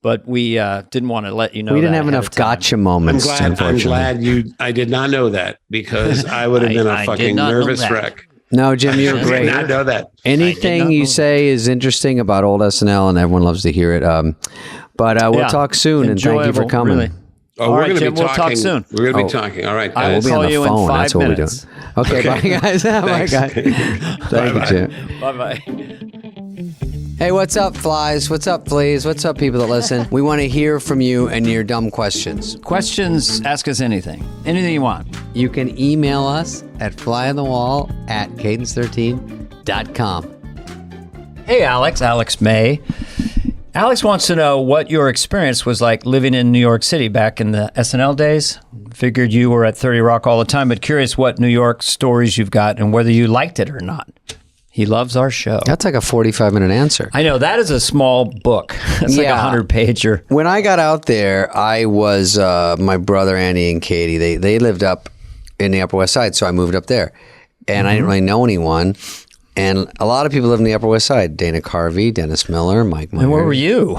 But we didn't want to let you know. We didn't have enough gotcha moments. I'm glad I did not know that because I would have been a fucking nervous wreck. No, Jim, you're great. I did not know that. Anything you say is interesting about old SNL, and everyone loves to hear it. But we'll talk soon, and thank you for coming. Really. Oh, we're going to be talking. We'll talk soon. We're going to be talking. All right, guys. We'll be on the phone. That's what we're doing. Okay, bye, guys. Bye, guys. Thank you, Jim. Bye-bye. Hey, what's up, flies? What's up, fleas? What's up, people that listen? We want to hear from you and your dumb questions. Questions, ask us anything. Anything you want. You can email us at flyonthewall@cadence13.com. Hey, Alex May. Alex wants to know what your experience was like living in New York City back in the SNL days. Figured you were at 30 Rock all the time, but curious what New York stories you've got and whether you liked it or not. He loves our show. That's like a 45-minute answer. I know. That is a small book. That's like a 100-pager. When I got out there, I was my brother, Andy, and Katie. They lived up in the Upper West Side, so I moved up there. And I didn't really know anyone. And a lot of people live in the Upper West Side. Dana Carvey, Dennis Miller, Mike Myers. And where were you?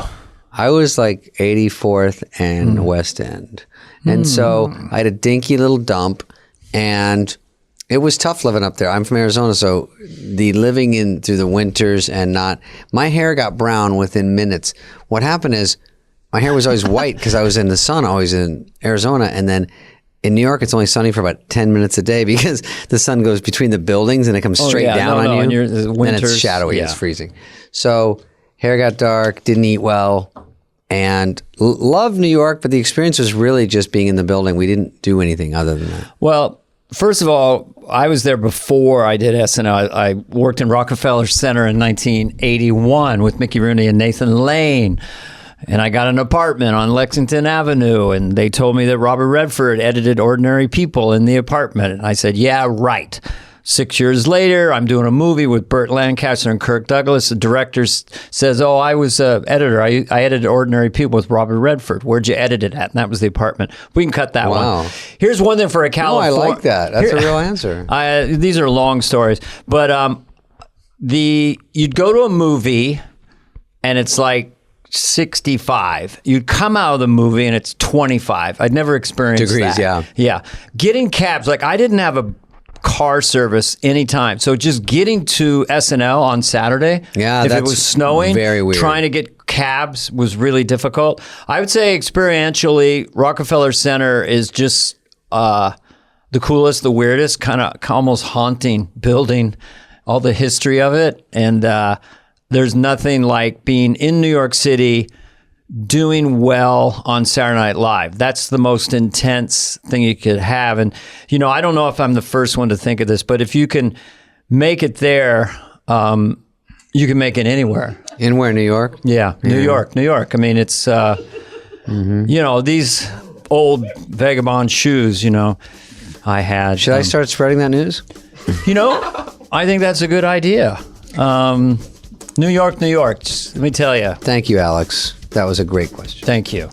I was like 84th and West End. And so I had a dinky little dump, and it was tough living up there. I'm from Arizona, so the living in through the winters and my hair got brown within minutes. What happened is my hair was always white because I was in the sun always in Arizona, and then in New York, it's only sunny for about 10 minutes a day because the sun goes between the buildings and it comes straight down on you. And it's shadowy, it's freezing. So hair got dark, didn't eat well, and loved New York, but the experience was really just being in the building. We didn't do anything other than that. Well, first of all, I was there before I did SNL. I worked in Rockefeller Center in 1981 with Mickey Rooney and Nathan Lane. And I got an apartment on Lexington Avenue, and they told me that Robert Redford edited Ordinary People in the apartment. And I said, yeah, right. 6 years later, I'm doing a movie with Burt Lancaster and Kirk Douglas. The director says, oh, I was an editor. I edited Ordinary People with Robert Redford. Where'd you edit it at? And that was the apartment. We can cut that one. Here's one thing for a California. No, I like that. That's a real answer. These are long stories. But you'd go to a movie and it's like 65. You'd come out of the movie and it's 25. I'd never experienced degrees, that. Yeah. Getting cabs, like I didn't have a car service anytime. So just getting to SNL on Saturday, if it was snowing, very weird. Trying to get cabs was really difficult. I would say experientially, Rockefeller Center is just the coolest, the weirdest, kind of almost haunting building, all the history of it. And there's nothing like being in New York City doing well on Saturday Night Live. That's the most intense thing you could have. And, I don't know if I'm the first one to think of this, but if you can make it there, you can make it anywhere. In where, New York? Yeah, New York. I mean, it's, these old vagabond shoes, I had. Should I start spreading that news? I think that's a good idea. New York. Just, let me tell you. Thank you, Alex. That was a great question. Thank you.